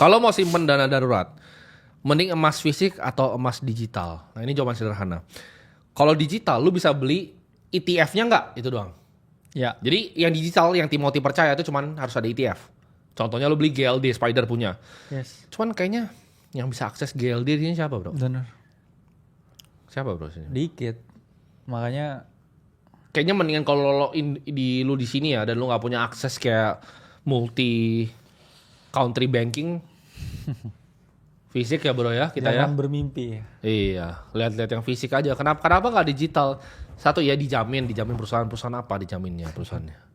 Kalau mau simpen dana darurat, mending emas fisik atau emas digital. Nah ini jawaban sederhana. Kalau digital, lu bisa beli ETF-nya nggak? Itu doang. Ya. Jadi yang digital, yang Timothy percaya itu cuman harus ada ETF. Contohnya lu beli GLD, Spider punya. Yes. Cuman kayaknya yang bisa akses GLD ini siapa bro? Bener. Siapa bro sini? Dikit. Makanya Kayaknya mendingan kalau lu di sini ya dan lu nggak punya akses kayak multi country banking fisik ya bro ya kita jangan ya. bermimpi. Iya, lihat-lihat yang fisik aja. Kenapa nggak digital? Satu ya dijamin perusahaan apa dijaminnya perusahaannya.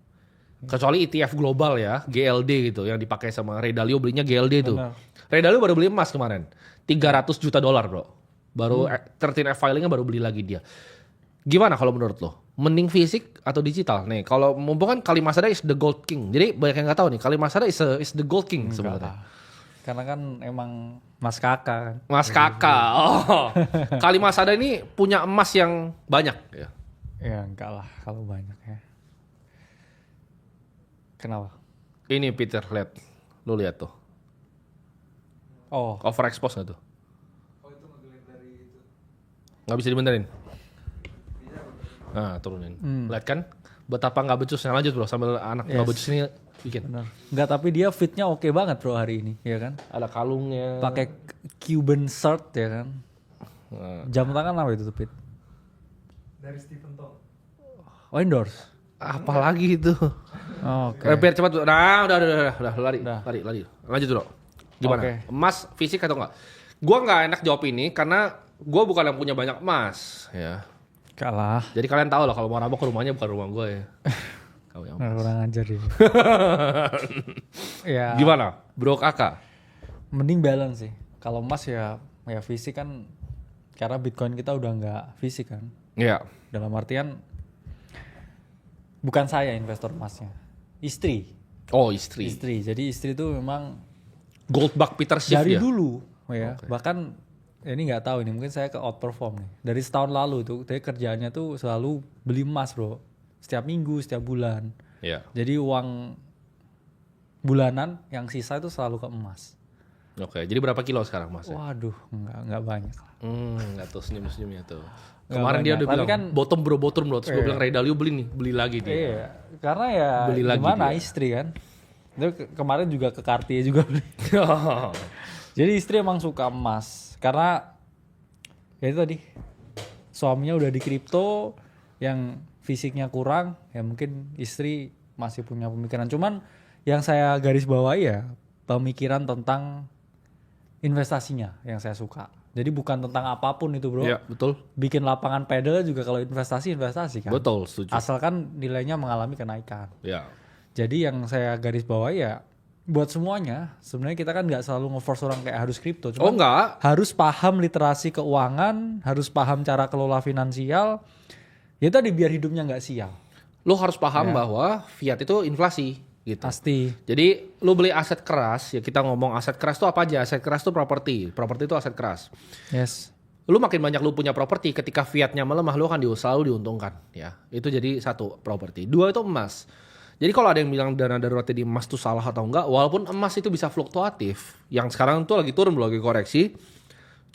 Kecuali ETF global ya, GLD gitu yang dipakai sama Ray Dalio belinya GLD itu. Ray Dalio baru beli emas kemarin. $300 juta bro. Baru 13F filingnya baru beli lagi dia. Gimana kalau menurut lo? Mending fisik atau digital? Nih, kalau mumpung kan Kalimasada is the gold king. Jadi banyak yang nggak tahu nih, Kalimasada is the gold king sebenarnya. Karena kan emang Mas Kakak kan. Mas Kakak. Oh. Kalimasada ini punya emas yang banyak ya. Ya enggak lah kalau banyak ya. Kenapa? Ini Peter, lihat. Lu lihat tuh. Oh, Overexpose nggak tuh? Nggak bisa dibenerin. Nah, turunin. Lihat kan? Betapa nggak becusnya. Lanjut bro, sambil anak nggak becus ini bikin. benar. Enggak, tapi dia fitnya oke banget bro hari ini, ya kan? Ada kalungnya. Pakai Cuban shirt ya kan? Jam tangan apa itu tuh, Pit? Dari Stephen Tong. Oh, endorse. Apalagi itu. Oh, oke. Biar cepat. Nah, udah lari. Lanjut bro. Gimana? Oke. Emas fisik atau enggak? Gua nggak enak jawab ini karena gua bukan yang punya banyak emas, ya. Kalah. Jadi kalian tahu lah kalau mau rampok rumahnya bukan rumah gue ya. Kau yang Nah, kurang ajar dia. Ya. Gimana? Bro kakak? Mending balance sih. Kalau emas ya fisik kan, karena Bitcoin kita udah nggak fisik kan. Iya. Dalam artian bukan saya investor emasnya, istri. Oh istri. Jadi istri itu memang Goldbug Peter Schiff dari ya? dulu ya. Bahkan ini nggak tahu ini, mungkin saya ke outperform nih. Dari setahun lalu tuh, dia kerjaannya tuh selalu beli emas bro. Setiap minggu, setiap bulan. Iya. Jadi uang bulanan yang sisa itu selalu ke emas. Oke, jadi berapa kilo sekarang masnya? Waduh, nggak banyak lah. Nggak tuh senyum-senyumnya tuh. Nggak Kemarin dia banyak. udah Tapi bilang kan, bottom bro. Terus gue bilang Ray Dalio beli lagi dia. iya, karena ya Beli lagi gimana dia. istri kan. Dia kemarin juga ke Cartier juga beli. Jadi istri emang suka emas. Karena ya itu tadi, suaminya udah di kripto, yang fisiknya kurang, ya mungkin istri masih punya pemikiran. Cuman yang saya garis bawahi ya pemikiran tentang investasinya yang saya suka. Jadi bukan tentang apapun itu bro. Iya betul. Bikin lapangan pedal juga kalau investasi kan. Betul setuju. Asalkan nilainya mengalami kenaikan. Ya. Jadi yang saya garis bawahi ya buat semuanya, sebenarnya kita kan nggak selalu nge-force orang kayak harus kripto. Oh enggak. Harus paham literasi keuangan, harus paham cara kelola finansial. Ya tadi biar hidupnya nggak sial. Lo harus paham bahwa fiat itu inflasi gitu. Pasti. Jadi lo beli aset keras, ya kita ngomong aset keras itu apa aja? Aset keras itu properti itu aset keras. Yes. Lu makin banyak lu punya properti, ketika fiatnya melemah lu akan selalu diuntungkan ya. Itu jadi satu properti. Dua itu emas. Jadi kalau ada yang bilang dana darurat di emas itu salah atau enggak, walaupun emas itu bisa fluktuatif, yang sekarang tuh lagi turun, lagi koreksi.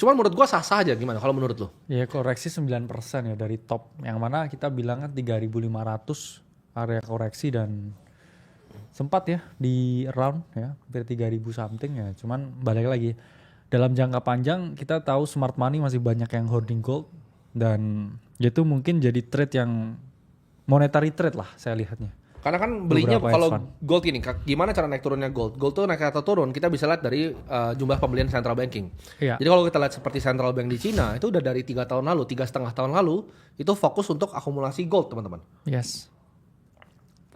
Cuman menurut gua sah-sah aja. Gimana kalau menurut lu? Ya koreksi 9% ya dari top. Yang mana kita bilang kan 3.500 area koreksi dan sempat ya di around ya hampir 3.000 something ya. Cuman balik lagi, dalam jangka panjang kita tahu smart money masih banyak yang holding gold, dan itu mungkin jadi trade yang monetary trade lah saya lihatnya. Karena kan belinya Beberapa kalau hedge fund. gold gini, gimana cara naik turunnya gold? Gold tuh naik atau turun kita bisa lihat dari jumlah pembelian central banking. Iya. Jadi kalau kita lihat seperti central bank di Cina itu udah dari 3 tahun lalu, 3,5 tahun lalu itu fokus untuk akumulasi gold teman-teman. Yes.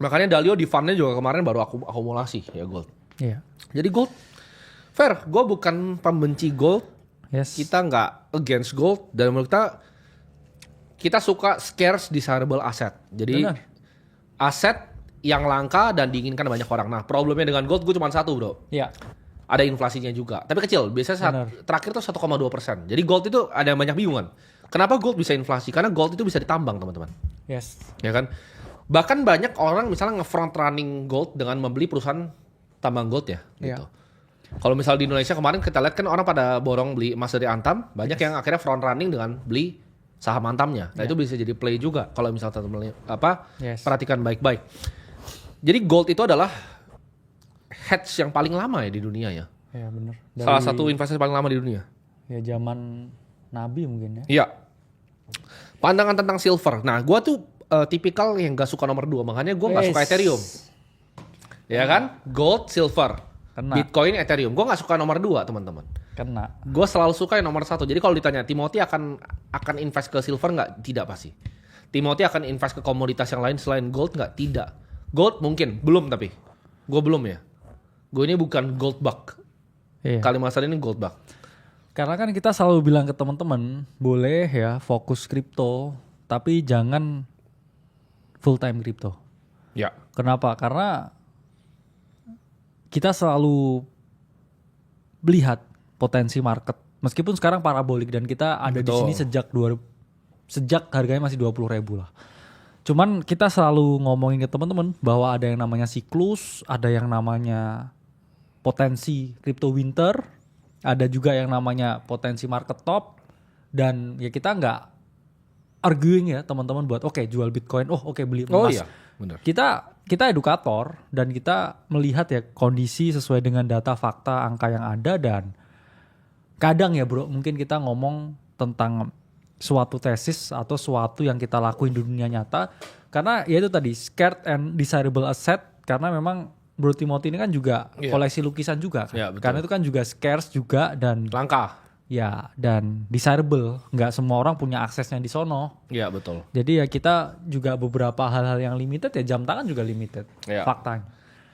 Makanya Dalio di fundnya juga kemarin baru akumulasi ya gold. Iya. Jadi gold fair, gue bukan pembenci gold, Yes. kita nggak against gold, dan menurut kita suka scarce desirable asset. Jadi Benar. aset yang langka dan diinginkan banyak orang. Nah problemnya dengan gold gue cuma satu bro, Iya. ada inflasinya juga, tapi kecil. Biasanya terakhir tuh 1,2%. Jadi gold itu ada yang banyak bingungan. Kenapa gold bisa inflasi? Karena gold itu bisa ditambang teman-teman. Yes. Ya kan? Bahkan banyak orang misalnya nge-front running gold dengan membeli perusahaan tambang gold ya gitu. Iya. Kalau misal di Indonesia kemarin kita lihat kan orang pada borong beli emas dari Antam, banyak yang akhirnya front running dengan beli saham Antamnya. Nah, itu bisa jadi play juga kalau misal teman-teman perhatikan baik-baik. Jadi gold itu adalah hedge yang paling lama ya di dunia ya. Ya benar. Salah satu investasi paling lama di dunia. Ya zaman Nabi mungkin ya. Iya. Pandangan tentang silver. Nah, gua tuh tipikal yang gak suka nomor 2, makanya gua nggak suka Ethereum. Ya kan? Gold, silver, Kena. Bitcoin, Ethereum. Gua nggak suka nomor 2, teman-teman. Kena. Gue selalu suka yang nomor 1. Jadi kalau ditanya Timothy akan invest ke silver nggak? Tidak pasti. Timothy akan invest ke komoditas yang lain selain gold nggak? Tidak. Gold mungkin belum, tapi gue belum ya. Gue ini bukan gold bug. Iya. Kalimantan ini gold bug. Karena kan kita selalu bilang ke teman-teman, boleh ya fokus kripto, tapi jangan full time kripto. Ya. Kenapa? Karena kita selalu melihat potensi market. Meskipun sekarang parabolik dan kita ada di sini sejak harganya masih 20.000 lah. Cuman kita selalu ngomongin ke teman-teman bahwa ada yang namanya siklus, ada yang namanya potensi crypto winter, ada juga yang namanya potensi market top, dan ya kita nggak arguing ya teman-teman buat oke, jual Bitcoin, beli emas. Oh iya, benar. Kita edukator dan kita melihat ya kondisi sesuai dengan data, fakta, angka yang ada, dan kadang ya bro mungkin kita ngomong tentang suatu tesis atau suatu yang kita lakuin di dunia nyata, karena ya itu tadi scarce and desirable asset, karena memang Bro Timothy ini kan juga koleksi lukisan juga kan? Karena itu kan juga scarce juga dan langka. Ya, dan desirable, nggak semua orang punya aksesnya di sono. Iya, betul. Jadi ya kita juga beberapa hal-hal yang limited ya, jam tangan juga limited, faktanya.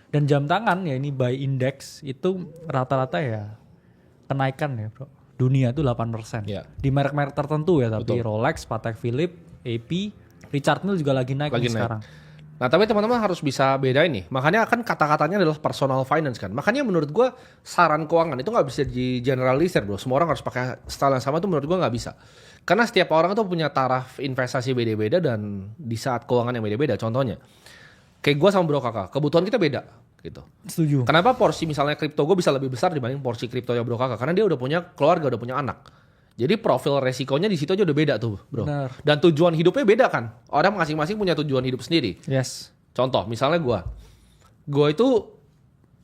Dan jam tangan ya ini by index itu rata-rata ya kenaikan ya bro. Dunia itu 8%. Di merek-merek tertentu ya, tapi betul. Rolex, Patek Philippe, AP, Richard Mille juga lagi naik sekarang. Nah tapi teman-teman harus bisa bedain nih. Makanya kan kata-katanya adalah personal finance kan. Makanya menurut gue saran keuangan itu gak bisa di generalisir bro. Semua orang harus pakai style yang sama, itu menurut gue gak bisa. Karena setiap orang tuh punya taraf investasi beda-beda dan di saat keuangan yang beda-beda. Contohnya kayak gue sama bro kakak, kebutuhan kita beda gitu. Setuju. Kenapa porsi misalnya kripto gue bisa lebih besar dibanding porsi kriptonya bro kakak? Karena dia udah punya keluarga, udah punya anak. Jadi profil resikonya di situ aja udah beda tuh bro. Benar. Dan tujuan hidupnya beda kan. Orang masing-masing punya tujuan hidup sendiri. Yes. Contoh misalnya gue itu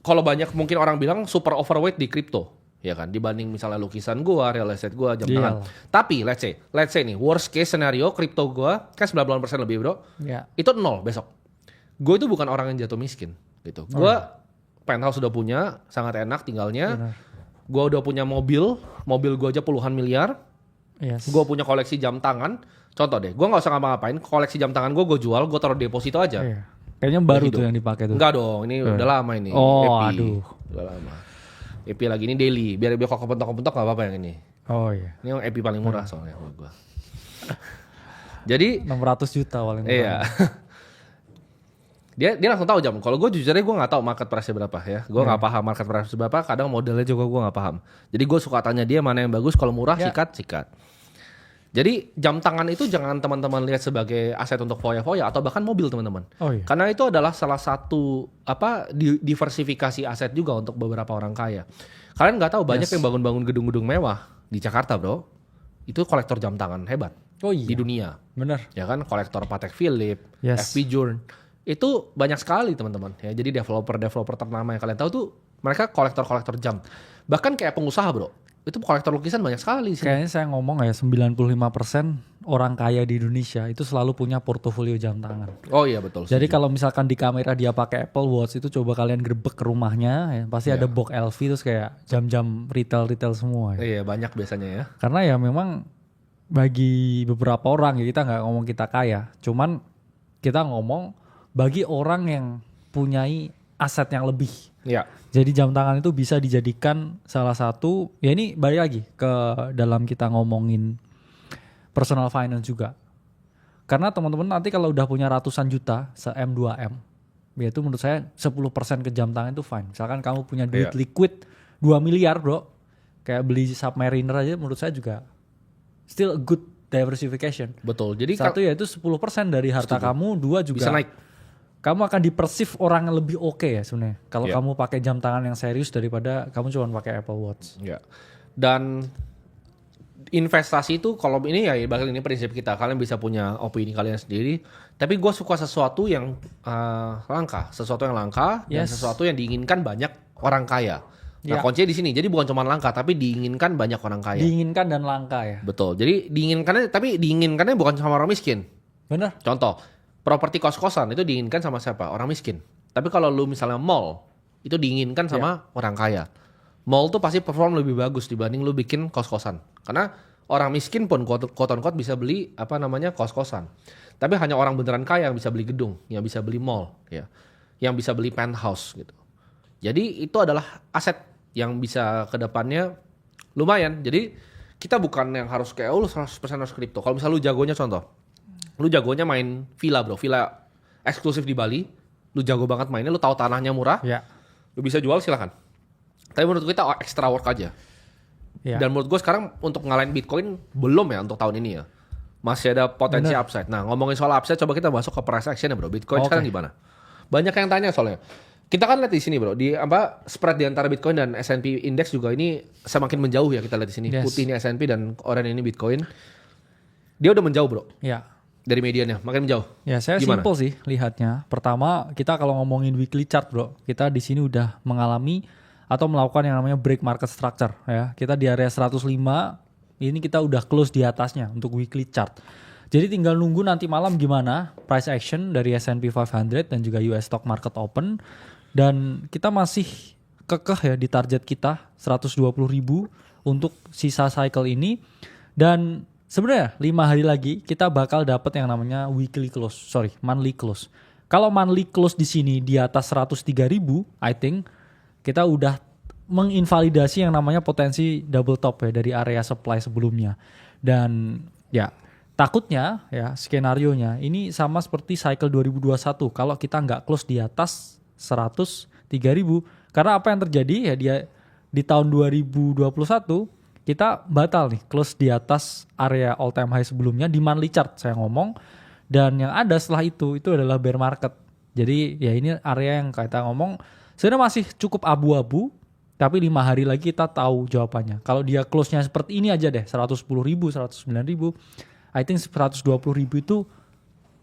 kalau banyak mungkin orang bilang super overweight di kripto, ya kan, dibanding misalnya lukisan gue, real estate gue, jam tangan. Tapi let's say nih worst case scenario kripto gue kan 98% lebih bro, itu 0 besok. Gue itu bukan orang yang jatuh miskin gitu. Gue penthouse sudah punya, sangat enak tinggalnya. Gue udah punya mobil gue aja puluhan miliar. Gue punya koleksi jam tangan. Contoh deh, gue nggak usah ngapa-ngapain, koleksi jam tangan gue jual, gue taruh deposito aja. Kayaknya baru tuh yang dipakai tuh. Enggak dong, ini udah lama ini. Oh, EP. aduh. Udah lama. EP lagi ini daily, biar kok kepentok-kepentok nggak apa-apa yang ini. Oh iya. Ini yang EP paling murah soalnya menurut gue. Jadi 600 juta paling murah. Iya. dia langsung tahu jam. Kalau gue jujurnya gue nggak tahu market price berapa ya. Gue nggak paham market price berapa. Kadang modelnya juga gue nggak paham. Jadi gue suka tanya dia mana yang bagus. Kalau murah sikat. Jadi jam tangan itu jangan teman-teman lihat sebagai aset untuk foya-foya atau bahkan mobil teman-teman. Oh, iya. Karena itu adalah salah satu diversifikasi aset juga untuk beberapa orang kaya. Kalian nggak tahu banyak yang bangun-bangun gedung-gedung mewah di Jakarta bro. Itu kolektor jam tangan hebat di dunia. Bener. Ya kan kolektor Patek Philippe, FP Journe. Itu banyak sekali teman-teman. Ya, jadi developer ternama yang kalian tahu tuh mereka kolektor jam. Bahkan kayak pengusaha bro. Itu kolektor lukisan banyak sekali sih. Kayaknya saya ngomong ya 95% orang kaya di Indonesia itu selalu punya portofolio jam tangan. Oh iya betul. Jadi kalau misalkan di kamera dia pakai Apple Watch itu coba kalian grebek ke rumahnya ya, pasti ada box LV terus kayak jam-jam retail semua. Iya banyak biasanya ya. Karena ya memang bagi beberapa orang ya kita nggak ngomong kita kaya, cuman kita ngomong bagi orang yang punyai aset yang lebih. Iya. Jadi jam tangan itu bisa dijadikan salah satu, ya ini balik lagi ke dalam kita ngomongin personal finance juga. Karena teman-teman nanti kalau udah punya ratusan juta, se-M 2M, ya itu menurut saya 10% ke jam tangan itu fine. Misalkan kamu punya duit liquid 2 miliar bro, kayak beli Submariner aja menurut saya juga still a good diversification. Betul. Jadi satu ya itu 10% dari harta kamu, dua juga bisa naik. kamu akan dipersif orang yang lebih oke ya sebenarnya. Kalau Iya. kamu pakai jam tangan yang serius daripada kamu cuma pakai Apple Watch. Ya. Dan investasi itu kalau ini ya bakal ini prinsip kita. Kalian bisa punya opini kalian sendiri. Tapi gue suka sesuatu yang langka, sesuatu yang langka dan Yes. sesuatu yang diinginkan banyak orang kaya. Nah Ya. kuncinya di sini. Jadi bukan cuma langka, tapi diinginkan banyak orang kaya. Diinginkan dan langka ya. Betul. Jadi diinginkannya bukan sama orang miskin. Bener? Contoh, properti kos-kosan itu diinginkan sama siapa? Orang miskin. Tapi kalau lu misalnya mall, itu diinginkan sama orang kaya. Mall tuh pasti perform lebih bagus dibanding lu bikin kos-kosan. Karena orang miskin pun quote-unquote bisa beli kos-kosan. Tapi hanya orang beneran kaya yang bisa beli gedung, yang bisa beli mall, ya. Yang bisa beli penthouse gitu. Jadi itu adalah aset yang bisa ke depannya lumayan. Jadi kita bukan yang harus kayak lu 100% harus kripto. Kalau misalnya lu jagonya contoh, lu jagonya main villa bro, villa eksklusif di Bali, lu jago banget mainnya, lu tahu tanahnya murah, Ya. lu bisa jual silakan. Tapi menurut kita extra work aja. Ya. Dan menurut gue sekarang untuk ngalahin Bitcoin belum ya untuk tahun ini ya. Masih ada potensi Bener. upside. Nah ngomongin soal upside, coba kita masuk ke price action ya bro. Bitcoin Oke. sekarang gimana? Banyak yang tanya soalnya. Kita kan lihat di sini bro, di spread di antara Bitcoin dan S&P Index juga ini semakin menjauh ya kita lihat di sini. Yes. Putih ini S&P dan oranye ini Bitcoin. Dia udah menjauh bro Ya. dari mediannya, makin menjauh. Ya saya Gimana? simple sih lihatnya. Pertama kita kalau ngomongin weekly chart bro, kita di sini udah mengalami atau melakukan yang namanya break market structure ya. Kita di area 105, ini kita udah close di atasnya untuk weekly chart. Jadi tinggal nunggu nanti malam gimana price action dari S&P 500 dan juga US Stock Market Open. Dan kita masih kekeh ya di target kita 120.000 untuk sisa cycle ini. Dan sebenarnya 5 hari lagi kita bakal dapat yang namanya monthly close. Kalau monthly close di sini di atas 103.000, I think kita udah menginvalidasi yang namanya potensi double top ya dari area supply sebelumnya. Dan ya takutnya ya skenarionya ini sama seperti cycle 2021 kalau kita nggak close di atas 103.000. Karena apa yang terjadi ya dia di tahun 2021 kita batal nih close di atas area all time high sebelumnya di monthly chart saya ngomong, dan yang ada setelah itu adalah bear market. Jadi ya ini area yang kita ngomong sebenarnya masih cukup abu-abu, tapi 5 hari lagi kita tahu jawabannya. Kalau dia close-nya seperti ini aja deh 110.000, 109.000, I think 120.000 itu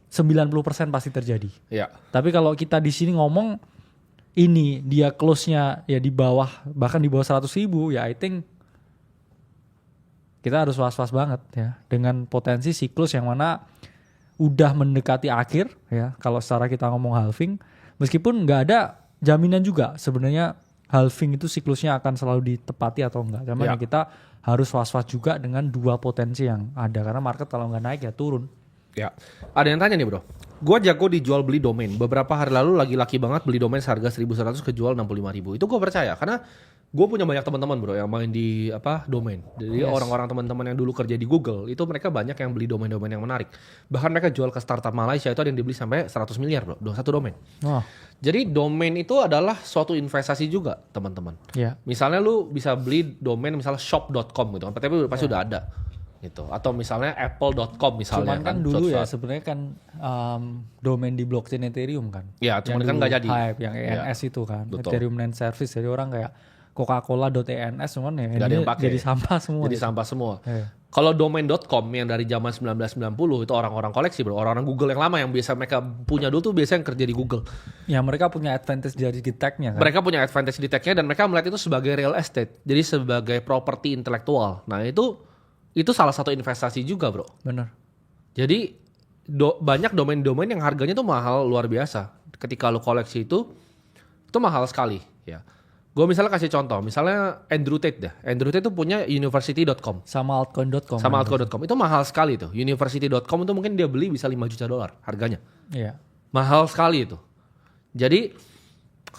90% pasti terjadi. Ya. Tapi kalau kita di sini ngomong ini dia close-nya ya di bawah, bahkan di bawah 100.000, ya I think kita harus was-was banget ya dengan potensi siklus yang mana udah mendekati akhir ya kalau secara kita ngomong halving, meskipun nggak ada jaminan juga sebenarnya halving itu siklusnya akan selalu ditepati atau enggak. Cuman Ya. ya kita harus was-was juga dengan dua potensi yang ada karena market kalau nggak naik ya turun. Ya, ada yang tanya nih bro. Gue jago dijual beli domain. Beberapa hari lalu lagi laki banget beli domain seharga 1.100 kejual 65.000. Itu gue percaya karena gue punya banyak teman-teman bro yang main di domain. Jadi Yes. orang-orang teman-teman yang dulu kerja di Google itu mereka banyak yang beli domain-domain yang menarik. Bahkan mereka jual ke startup Malaysia itu ada yang dibeli sampai 100 miliar bro, satu domain. Oh, Jadi domain itu adalah suatu investasi juga teman-teman. ya. Misalnya lu bisa beli domain misalnya shop.com gitu kan, tapi pasti udah ada gitu. Atau misalnya apple.com misalnya. Cuman kan dulu suatu ya saat. sebenarnya kan domain di blockchain Ethereum kan. Ya, cuman Yang kan dulu nggak jadi. hype, yang Ya. ENS itu kan. Betul. Ethereum Land Service. Jadi orang kayak Coca-Cola.ENS cuman ya Nggak ada ini yang pakai. jadi sampah semua. Jadi ya. sampah semua. Iya. Kalau domain.com yang dari zaman 1990 itu orang-orang koleksi bro, orang-orang Google yang lama yang biasa mereka punya dulu tuh biasanya yang kerja di Google. Ya mereka punya advantage dari tag-nya kan. Mereka punya advantage di tech-nya dan mereka melihat itu sebagai real estate, jadi sebagai properti intelektual. Nah itu salah satu investasi juga bro. Bener. Jadi banyak domain-domain yang harganya tuh mahal luar biasa. Ketika lo koleksi itu mahal sekali ya. Gue misalnya kasih contoh, misalnya Andrew Tate dah. Andrew Tate tuh punya university.com. Sama altcoin.com. Sama altcoin.com. Itu mahal sekali tuh. University.com itu mungkin dia beli bisa $5 juta harganya. Iya. Mahal sekali itu. Jadi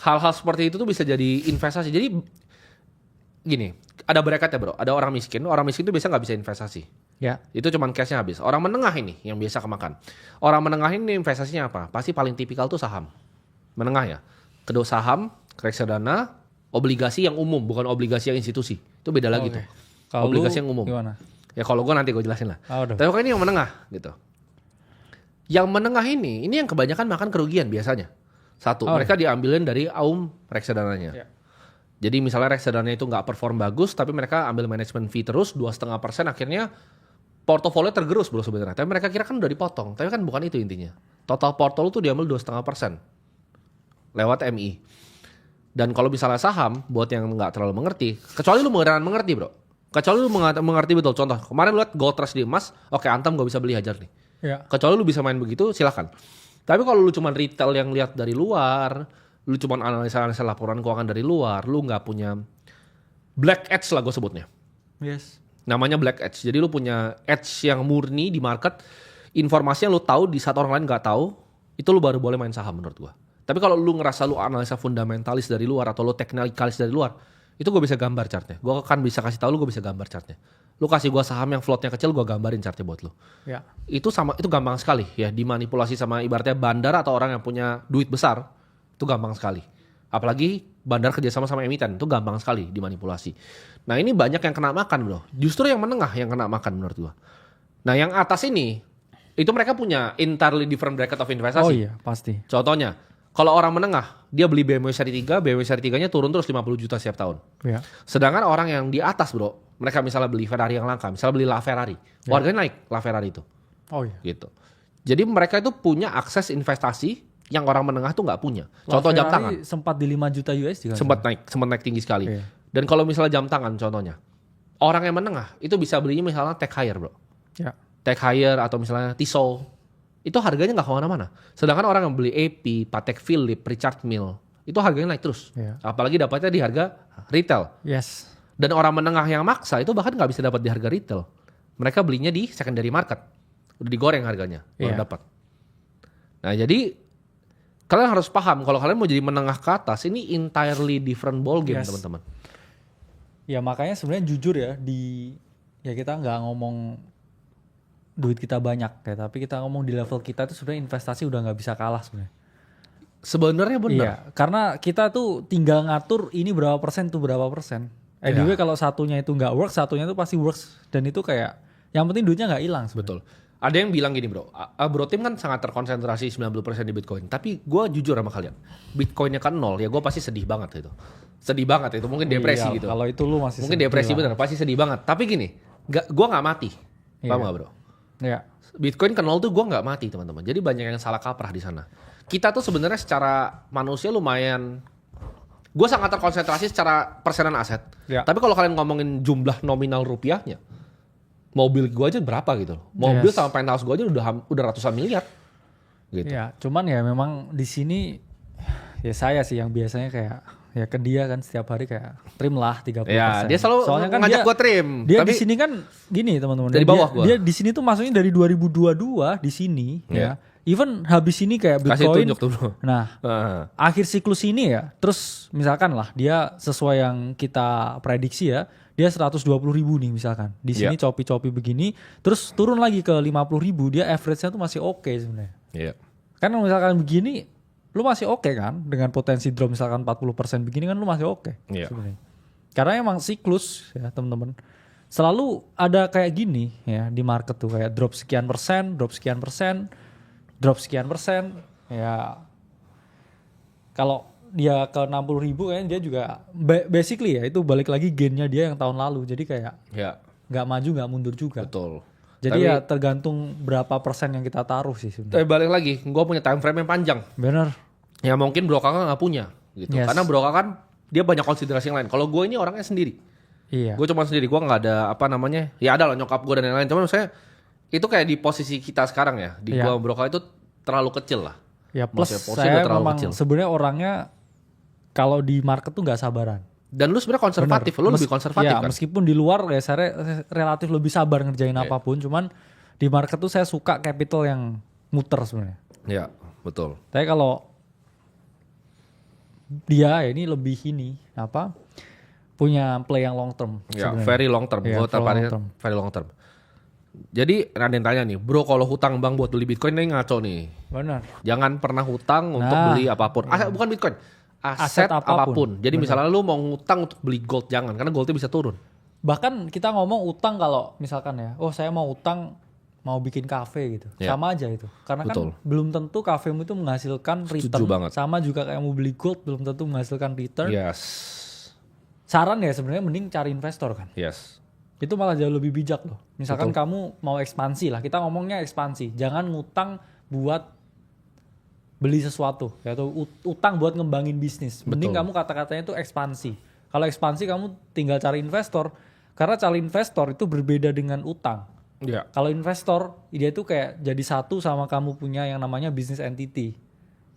hal-hal seperti itu tuh bisa jadi investasi. Jadi gini, ada bracketnya bro. Ada orang miskin tuh biasa nggak bisa investasi. Ya. Itu cuman cashnya habis. Orang menengah ini yang biasa kemakan. Orang menengah ini investasinya apa? Pasti paling tipikal tuh saham. Menengah ya. Kedua saham, reksadana, obligasi yang umum, bukan obligasi yang institusi. Itu beda lagi Oke. tuh. Kalau Obligasi lu yang umum. Gimana? Ya kalau gue nanti gue jelasin lah. Ah, udah. Tapi pokoknya ini yang menengah gitu. Yang menengah ini yang kebanyakan makan kerugian biasanya. Satu, mereka diambilin dari reksadananya. Iya. Jadi misalnya reksadana itu nggak perform bagus, tapi mereka ambil management fee terus 2,5%, akhirnya portofolio tergerus bro sebenarnya. Tapi mereka kira kan udah dipotong, tapi kan bukan itu intinya. Total portfolio tuh diambil 2,5% lewat MI. Dan kalau misalnya saham, buat yang nggak terlalu mengerti, kecuali lu beneran mengerti bro. Kecuali lu mengerti betul. Contoh, kemarin lu liat gold rush di emas, oke Antam gak bisa beli hajar nih. Ya. Kecuali lu bisa main begitu, silakan. Tapi kalau lu cuman retail yang lihat dari luar, lu cuman analisa laporan keuangan dari luar, lu nggak punya black edge lah gue sebutnya. Yes. Namanya black edge. Jadi lu punya edge yang murni di market, informasi yang lu tahu di saat orang lain nggak tahu, itu lu baru boleh main saham menurut gue. Tapi kalau lu ngerasa lu analisa fundamentalis dari luar atau lu teknikalis dari luar, itu gue bisa gambar chartnya. Gue kan bisa kasih tahu lu, gue bisa gambar chartnya. Lu kasih gue saham yang floatnya kecil, gue gambarin chartnya buat lu. Ya. Itu gampang sekali ya, dimanipulasi sama ibaratnya bandar atau orang yang punya duit besar, itu gampang sekali. Apalagi bandar kerjasama sama emiten, itu gampang sekali dimanipulasi. Nah ini banyak yang kena makan bro, justru yang menengah yang kena makan menurut gue. Nah yang atas ini, itu mereka punya entirely different bracket of investasi. Oh iya pasti. Contohnya, kalau orang menengah, dia beli BMW seri 3, BMW seri 3-nya turun terus 50 juta setiap tahun. Ya. Sedangkan orang yang di atas bro, mereka misalnya beli Ferrari yang langka, misalnya beli LaFerrari, harganya naik LaFerrari itu. Oh iya. Gitu. Jadi mereka itu punya akses investasi yang orang menengah tuh nggak punya. Contoh jam tangan. Sempat di 5 juta USD kan? Sempat naik tinggi sekali. Iya. Dan kalau misalnya jam tangan contohnya, orang yang menengah itu bisa belinya misalnya Tech Heuer bro. Ya. Tech Heuer atau misalnya Tissot, itu harganya nggak kemana-mana. Sedangkan orang yang beli AP, Patek Philippe, Richard Mille, itu harganya naik terus. Iya. Apalagi dapatnya di harga retail. Yes. Dan orang menengah yang maksa itu bahkan nggak bisa dapat di harga retail. Mereka belinya di secondary market. Udah digoreng harganya, baru Iya. dapat. Nah jadi kalian harus paham kalau kalian mau jadi menengah ke atas, ini entirely different ball game Yes. teman-teman. Ya makanya sebenarnya jujur ya ya kita nggak ngomong duit kita banyak ya, tapi kita ngomong di level kita itu sebenarnya investasi udah nggak bisa kalah sebenarnya. Sebenarnya benar. Iya, karena kita tuh tinggal ngatur ini berapa persen tuh berapa persen. Anyway kalau satunya itu nggak works, satunya itu pasti works, dan itu kayak yang penting duitnya nggak hilang. Betul. Ada yang bilang gini bro, bro tim kan sangat terkonsentrasi 90% di Bitcoin. Tapi gue jujur sama kalian, Bitcoinnya kan 0, ya gue pasti sedih banget itu. Sedih banget itu, mungkin depresi Iya, gitu. Kalau itu lu masih Mungkin sedih depresi lah. bener, pasti sedih banget. Tapi gini, gue gak mati. Paham Iya. gak bro? Ya. Bitcoin ke 0 tuh gue gak mati teman-teman. Jadi banyak yang salah kaprah di sana. Kita tuh sebenarnya secara manusia lumayan, gue sangat terkonsentrasi secara persenan aset. Ya. Tapi kalau kalian ngomongin jumlah nominal rupiahnya, mobil gue aja berapa gitu loh. Mobil Yes. sama penthouse gue aja udah ratusan miliar. Gitu. Ya, cuman ya memang di sini ya saya sih yang biasanya kayak ya ke dia kan setiap hari kayak trim lah 30%. Ya, dia selalu Soalnya kan ngajak dia, gue trim. Dia Tapi di sini kan gini teman-teman. Dari bawah dia, gua. dia di sini tuh masuknya dari 2022 di sini Iya. ya. Even habis ini kayak kasih Bitcoin. tunjuk tuh bro. Nah, akhir siklus ini ya, terus misalkan lah dia sesuai yang kita prediksi ya, dia 120.000 nih misalkan. Di sini copi-copi begini, terus turun lagi ke 50.000, dia average-nya tuh masih oke sebenarnya. Iya. Kan misalkan begini, lu masih oke kan? Dengan potensi drop misalkan 40% begini kan lu masih oke Iya. sebenarnya. Karena emang siklus ya teman-teman. Selalu ada kayak gini ya di market tuh kayak drop sekian persen, drop sekian persen, drop sekian persen. Ya kalau dia ke 60.000 kan dia juga basically ya itu balik lagi gainnya dia yang tahun lalu. Jadi kayak Ya, nggak maju nggak mundur juga. betul. Jadi Tapi- ya tergantung berapa persen yang kita taruh sih sebenarnya. Tapi balik lagi, gue punya time frame yang panjang. Bener. Ya mungkin Bro Kakak nggak punya gitu. Yes. Karena Bro Kakak kan dia banyak konsiderasi yang lain. Kalau gue ini orangnya sendiri. Iya. Gue cuma sendiri, gue nggak ada apa namanya. Ya ada lah nyokap gue dan lain-lain. Cuman saya itu kayak di posisi kita sekarang ya. Di Iya. gue Bro Kakak itu terlalu kecil lah. Ya plus Maksudnya posisi saya udah terlalu memang kecil. sebenarnya orangnya kalau di market tuh nggak sabaran. Dan lu sebenarnya konservatif, lu lebih konservatif Ya, kan. meskipun di luar ya saya relatif lebih sabar ngerjain Iya. apapun, cuman di market tuh saya suka capital yang muter sebenarnya. Ya, betul. Tapi kalau dia ya ini lebih ini apa? Punya play yang long term. Ya, sebenarnya. very long term. Iya, Gue terparik long term. very long term. Jadi ada yang tanya nih, Bro kalau hutang bank buat beli Bitcoin ini ngaco nih. Benar. Jangan pernah hutang untuk Nah. beli apapun. Bukan Bitcoin. Aset, Aset apapun. apapun. Jadi Bener. misalnya lu mau ngutang untuk beli gold, jangan. Karena goldnya bisa turun. Bahkan kita ngomong utang kalau misalkan ya, oh saya mau utang mau bikin kafe gitu. Ya. Sama aja itu. Karena Betul. kan belum tentu kafemu itu menghasilkan return. banget. Sama juga kayak mau beli gold belum tentu menghasilkan return. Yes. Saran ya sebenarnya mending cari investor kan. Yes. Itu malah jauh lebih bijak loh. Misalkan kamu mau ekspansi lah, kita ngomongnya ekspansi. Jangan ngutang buat beli sesuatu, yaitu utang buat ngembangin bisnis. Mending kamu kata-katanya itu ekspansi. Kalau ekspansi kamu tinggal cari investor. Karena cari investor itu berbeda dengan utang. Ya. Kalau investor, dia itu kayak jadi satu sama kamu punya yang namanya business entity.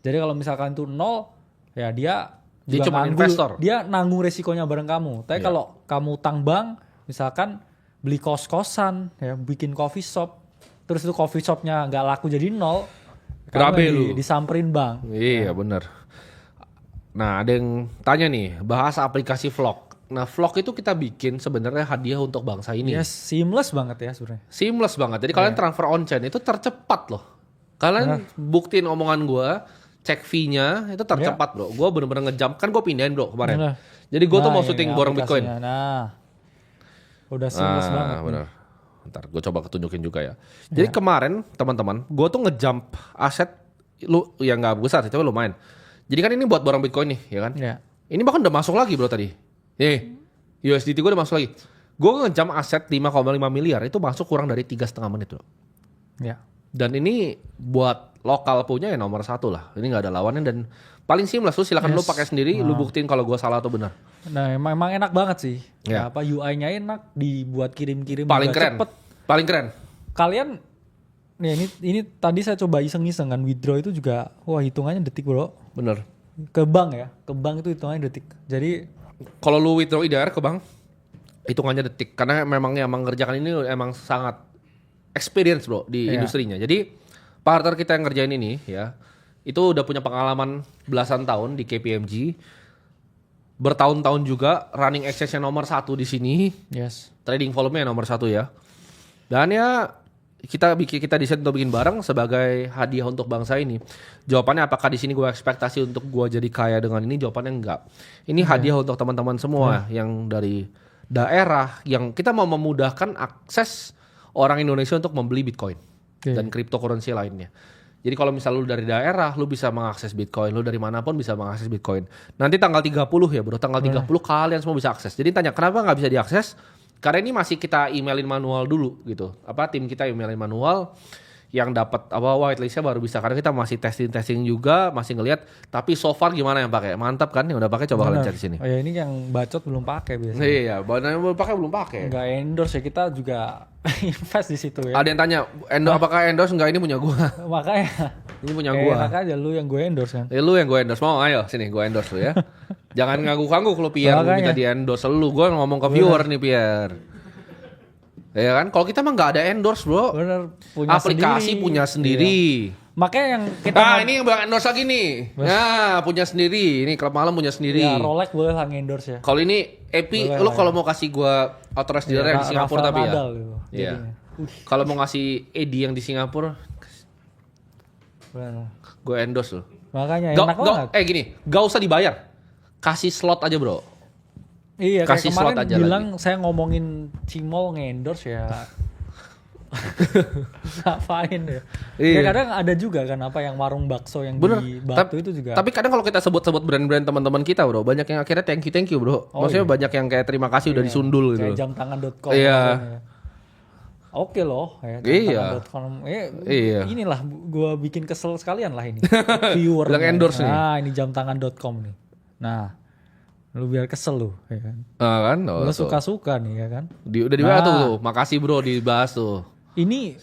Jadi kalau misalkan itu nol, ya dia juga cuma investor. Dia nanggung resikonya bareng kamu. Tapi kalau kamu utang bank, misalkan beli kos-kosan, ya bikin coffee shop, terus itu coffee shopnya nggak laku jadi nol, Berabe kamu lu. disamperin bank. Iya benar. Nah ada yang tanya nih, bahas aplikasi vlog. Nah vlog itu kita bikin sebenarnya hadiah untuk bangsa ini. Ya seamless banget ya sebenarnya. Seamless banget. Jadi kalian transfer on chain itu tercepat loh. Kalian buktiin omongan gue, cek fee-nya itu tercepat bro. Gue bener-bener ngejump, kan gue pindahin bro kemarin. Bener. Jadi gue tuh mau ini syuting borong Bitcoin. aplikasinya. Nah, udah seamless banget. nih. Bener. Ntar gue coba ketunjukin juga ya. Jadi kemarin teman-teman, gue tuh ngejump aset lu yang nggak besar sih, tapi lumayan. Jadi kan ini buat borong Bitcoin nih, ya kan? Ya. Ini bahkan udah masuk lagi bro tadi. Nih, USDT gue udah masuk lagi. Gue ngejump aset 5,5 miliar itu masuk kurang dari 3,5 menit bro. Ya. Dan ini buat lokal punya ya nomor 1 lah. Ini nggak ada lawannya dan paling seamless. Lu silakan lu pakai sendiri, lu buktiin kalau gue salah atau benar. Nah, emang enak banget sih. Ya. Apa UI-nya enak, dibuat kirim-kirim Paling juga keren. cepet. Paling keren. Kalian nih ini tadi saya coba iseng-iseng kan withdraw itu juga wah hitungannya detik, Bro. Bener. Ke bank ya. Ke bank itu hitungannya detik. Jadi Kalau lu withdraw IDR ke bank, hitungannya detik. Karena memang yang mengerjakan ini emang sangat experience bro di industrinya. Jadi partner kita yang ngerjain ini ya, itu udah punya pengalaman belasan tahun di KPMG. Bertahun-tahun juga running exchange nomor 1 di sini. yes. Trading volume nomor 1 ya. Dan ya kita desain untuk bikin bareng sebagai hadiah untuk bangsa ini. Jawabannya apakah di sini gue ekspektasi untuk gue jadi kaya dengan ini? Jawabannya enggak. Ini hadiah untuk teman-teman semua yang dari daerah yang kita mau memudahkan akses orang Indonesia untuk membeli Bitcoin dan cryptocurrency lainnya. Jadi kalau misal lu dari daerah, lu bisa mengakses Bitcoin. Lu dari manapun bisa mengakses Bitcoin. Nanti tanggal 30 ya bro, tanggal 30 kalian semua bisa akses. Jadi tanya kenapa nggak bisa diakses? Karena ini masih kita emailin manual dulu gitu. Tim kita emailin manual, yang dapat whitelistnya baru bisa. Karena kita masih testing juga, masih ngelihat. Tapi so far gimana yang pakai? Mantap kan? Yang udah pakai coba kalian cek di sini. Oh ya ini yang bacot belum pakai biasanya. Iya, yang belum pakai. Enggak endorse ya, kita juga invest di situ ya. Ada yang tanya, apakah endorse enggak ini punya gua? Makanya Ini punya gua. enak aja lu yang gue endorse kan. Lu yang gue endorse. Mau ayo sini gue endorse lu ya. Jangan ngangguk-ngangguk lu Pierre, lu minta di endorse lu. Gue ngomong ke viewer nih Pierre. Ya kan? Kalau kita mah nggak ada endorse bro. Bener, punya aplikasi sendiri. punya sendiri. Makanya yang kita Ini yang bilang endorse lagi nih. Nah, punya sendiri. Ini klub malam punya sendiri. ya Rolex boleh lah endorse ya. Kalau ini Epi, lu kalau mau kasih gua authorized dealer yang di Singapura tapi ya. Gitu. Iya. Kalau mau ngasih Edi yang di Singapura, Bener. gue endorse lu. Makanya enak banget. Gini, gak usah dibayar. Kasih slot aja bro. Iya, kasih kayak kemarin slot aja bilang saya ngomongin Cimol nge-endorse ya. Ngapain ya? Iya. Ya kadang ada juga kan apa yang warung bakso yang Bener. di Batu itu juga. Tapi kadang kalau kita sebut-sebut brand-brand teman-teman kita bro, banyak yang akhirnya thank you bro. Maksudnya banyak yang kayak terima kasih udah disundul gitu. Kayak jamtangan.com. Iya. maksudnya. Oke loh, ya, Iya. jamtangan.com. Iya. Inilah gua bikin kesel sekalian lah ini. Viewer. Yang endorse nih. Nah, ini jamtangan.com nih. Nah, lu biar kesel lu, ya kan. Kan? Lu suka-suka nih, ya kan. Udah dibahas tuh. Makasih bro dibahas tuh. Ini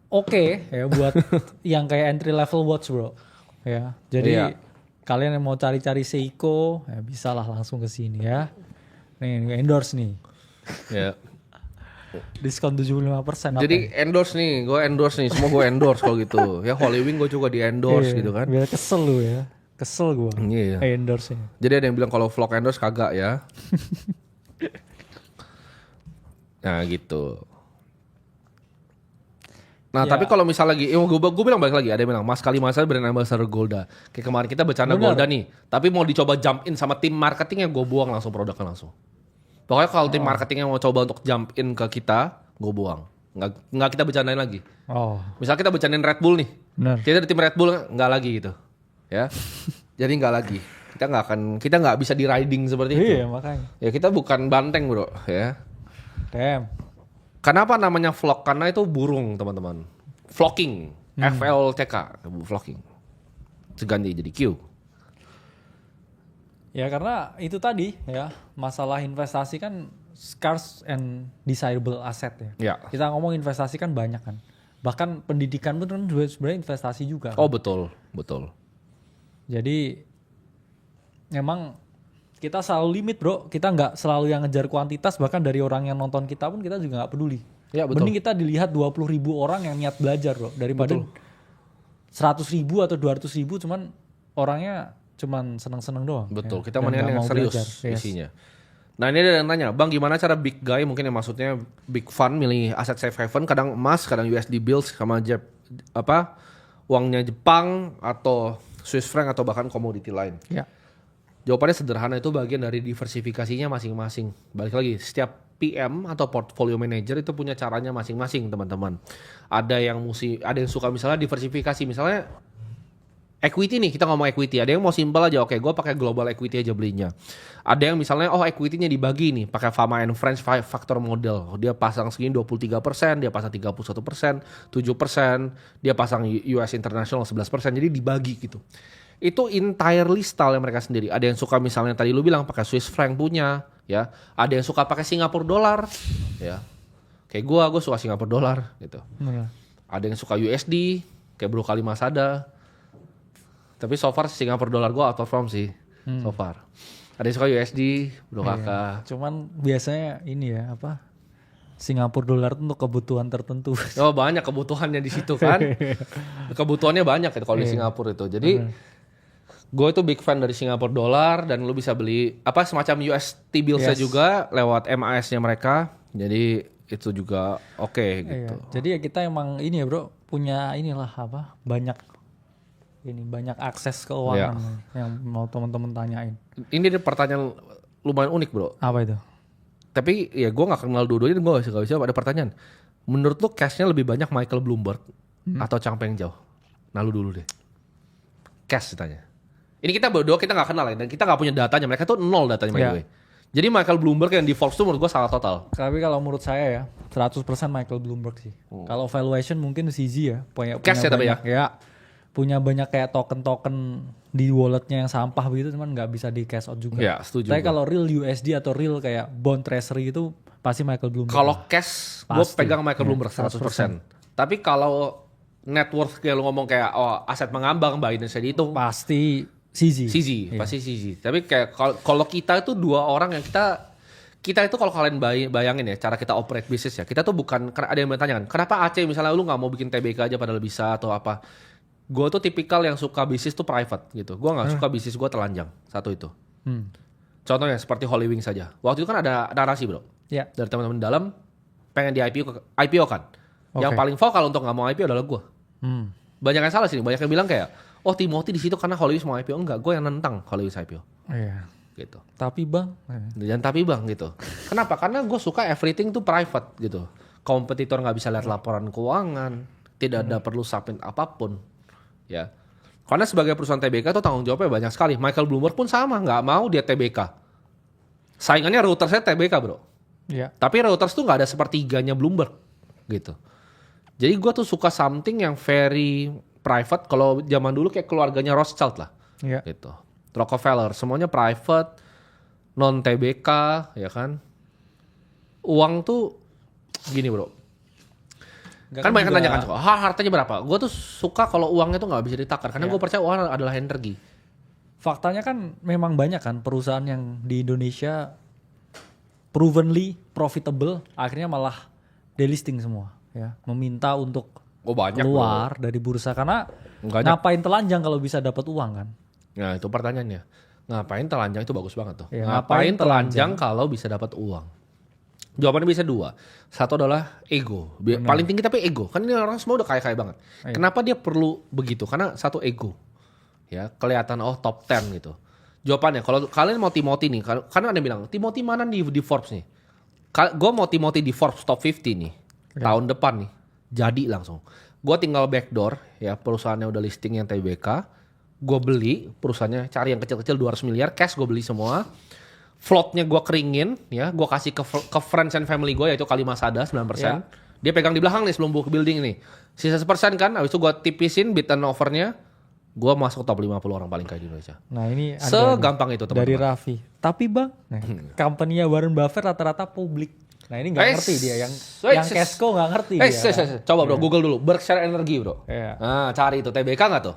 oke ya buat yang kayak entry level watch bro. Ya, jadi kalian yang mau cari-cari Seiko, ya bisa lah langsung ke sini ya. Nih endorse nih. Ya. Diskon 75%. Jadi endorse nih, gue endorse nih, semua gue endorse kalau gitu. Ya Holy Wing gue juga di endorse gitu kan. Biar kesel lu ya. Kesel gue. Iya. Endorse nya. Jadi ada yang bilang kalau vlog endorse kagak ya. Nah gitu. Nah tapi kalau misal lagi, gue bilang balik lagi, ada yang bilang Mas Kalimasa brand ambassador Golda. Kayak kemarin kita bercanda Golda nih, tapi mau dicoba jump in sama tim marketingnya gue buang langsung produknya langsung. Pokoknya kalau tim marketingnya mau coba untuk jump in ke kita, gue buang. Nggak kita bercandain lagi. Oh, Misal kita bercandain Red Bull nih. benar. Kita di tim Red Bull nggak lagi gitu. Ya. Jadi nggak lagi. Kita nggak bisa di riding seperti itu. Iya, makanya. Ya kita bukan banteng bro, ya. Damn. Kenapa namanya flock? Karena itu burung teman-teman. Flocking, FLCK, flocking. Seganti jadi Q. Ya karena itu tadi ya, masalah investasi kan scarce and desirable asset ya. Ya. Kita ngomong investasi kan banyak kan. Bahkan pendidikan pun kan sebenarnya investasi juga. Oh betul. Jadi emang kita selalu limit bro. Kita nggak selalu yang ngejar kuantitas. Bahkan dari orang yang nonton kita pun kita juga nggak peduli. Ya betul. Mending kita dilihat 20.000 orang yang niat belajar bro. Daripada 100.000 atau 200.000 cuman orangnya cuman seneng-seneng doang. Betul, ya. kita Dan mendingan nggak yang mau serius belajar. Yes. isinya. Nah ini ada yang tanya, Bang gimana cara big guy, mungkin yang maksudnya big fund milih aset safe haven, kadang emas, kadang USD bills, sama uangnya Jepang atau Swiss franc atau bahkan komoditi lain. Ya. Jawabannya sederhana, itu bagian dari diversifikasinya masing-masing. Balik lagi, setiap PM atau portfolio manager itu punya caranya masing-masing teman-teman. Ada yang suka misalnya diversifikasi, misalnya equity nih, kita ngomong equity. Ada yang mau simpel aja, oke gue pakai global equity aja belinya. Ada yang misalnya, equity-nya dibagi nih, pakai Fama and Friends factor model. Dia pasang segini 23%, dia pasang 31%, 7%, dia pasang US International 11%, jadi dibagi gitu. Itu entirely style yang mereka sendiri. Ada yang suka misalnya tadi lu bilang pakai Swiss franc punya, ya. Ada yang suka pakai Singapore dollar, ya. Kayak gue suka Singapore dollar gitu. Benar. Ada yang suka USD, kayak Bro Kali Masada. Tapi so far Singapore dollar gue outperform sih, so far. Ada yang suka USD, Bro Kakak. Cuman biasanya ini ya apa? Singapura dolar itu untuk kebutuhan tertentu. Oh banyak kebutuhannya di situ kan. Kebutuhannya banyak itu kalau di Singapura itu. Jadi gue itu big fan dari Singapore dollar, dan lu bisa beli semacam UST bills-nya juga lewat MAS-nya mereka. Jadi itu juga oke gitu. Iya. Jadi ya kita emang ini ya bro, punya inilah banyak akses keuangan yang mau teman-teman tanyain. Ini ada pertanyaan lumayan unik bro. Apa itu? Tapi ya gue gak kenal dua-duanya, gue gak bisa ada pertanyaan. Menurut lu cash-nya lebih banyak Michael Bloomberg atau Chang Peng Zhao? Nah lu dulu deh. Cash ditanya. Ini kita berdua kita gak kenal ya, dan kita gak punya datanya. Mereka tuh nol datanya by the way. Jadi Michael Bloomberg yang di Forbes tuh menurut gue salah total. Tapi kalau menurut saya ya 100% Michael Bloomberg sih. Kalau valuation mungkin CZ ya. Cash ya tapi ya? Ya. Punya banyak kayak token-token di walletnya yang sampah begitu, cuman nggak bisa di cash out juga. Ya setuju. Tapi kalau real USD atau real kayak bond treasury itu pasti Michael Bloomberg. Kalau cash gue pegang Michael Bloomberg 100%. Tapi kalau net worth kayak lu ngomong kayak aset mengambang Biden itu pasti CZ. Pasti CZ. Tapi kayak kalau kita itu dua orang yang kita itu kalau kalian bayangin ya cara kita operate bisnis ya. Kita tuh bukan, ada yang bertanya kan, kenapa Aceh misalnya lu nggak mau bikin TBK aja padahal bisa atau apa? Gue tuh tipikal yang suka bisnis tuh private gitu. Gue gak suka bisnis gue telanjang. Satu itu. Contohnya seperti Holy Wings saja. Waktu itu kan ada narasi bro. Ya. Dari teman-teman dalam pengen di IPO kan. Yang paling vokal untuk gak mau IPO adalah gue. Banyak yang salah sih. Banyak yang bilang kayak, Timothy di situ karena Holy Wings mau IPO. Enggak, gue yang nentang Holy Wings IPO. Iya. Gitu. Tapi bang. Dan tapi bang gitu. Kenapa? Karena gue suka everything tuh private gitu. Kompetitor gak bisa lihat laporan keuangan. Tidak ada perlu submit apapun. Ya, karena sebagai perusahaan TBK itu tanggung jawabnya banyak sekali. Michael Bloomberg pun sama, nggak mau dia TBK. Saingannya Reuters TBK bro. Iya. Tapi Reuters tuh nggak ada sepertiganya Bloomberg, gitu. Jadi gue tuh suka something yang very private. Kalau zaman dulu kayak keluarganya Rothschild lah, gitu. Rockefeller, semuanya private, non TBK, ya kan. Uang tuh gini bro. Kan banyak yang nanya kan, hartanya berapa? Gue tuh suka kalau uangnya tuh gak bisa ditakar. Karena gue percaya uang adalah energi. Faktanya kan memang banyak kan perusahaan yang di Indonesia provenly profitable, akhirnya malah delisting semua. Ya, meminta untuk keluar dari bursa. Karena ngapain telanjang kalau bisa dapat uang kan? Nah itu pertanyaannya. Ngapain telanjang itu bagus banget tuh. Ya, ngapain telanjang kalau bisa dapat uang? Jawabannya bisa dua. Satu adalah ego. Paling tinggi tapi ego. Kan ini orang semua udah kaya-kaya banget. Kenapa dia perlu begitu? Karena satu ego. Ya, kelihatan top 10 gitu. Jawabannya kalau kalian mau Timothy nih, karena ada yang bilang, Timothy mana di Forbes nih? Gue mau Timothy di Forbes top 50 nih. Tahun depan nih, jadi langsung. Gue tinggal backdoor, ya perusahaannya udah listing yang TBK. Gue beli perusahaannya, cari yang kecil-kecil 200 miliar, cash gue beli semua. Floatnya gue keringin, ya gue kasih ke friends and family gue, yaitu Kalimasada 9%. Ya. Dia pegang di belakang nih sebelum book building nih. Sisa 1% kan, habis itu gue tipisin bid and offernya. Gue masuk top 50 orang paling kaya di Indonesia. Nah ini ada Segampang nih, itu teman-teman. dari Raffi. Tapi bang, company-nya Warren Buffett rata-rata publik. Nah ini nggak ngerti dia, yang Casco nggak ngerti dia. Coba bro, Google dulu. Berkshire Energy bro. Iya. Nah cari itu, TBK nggak tuh?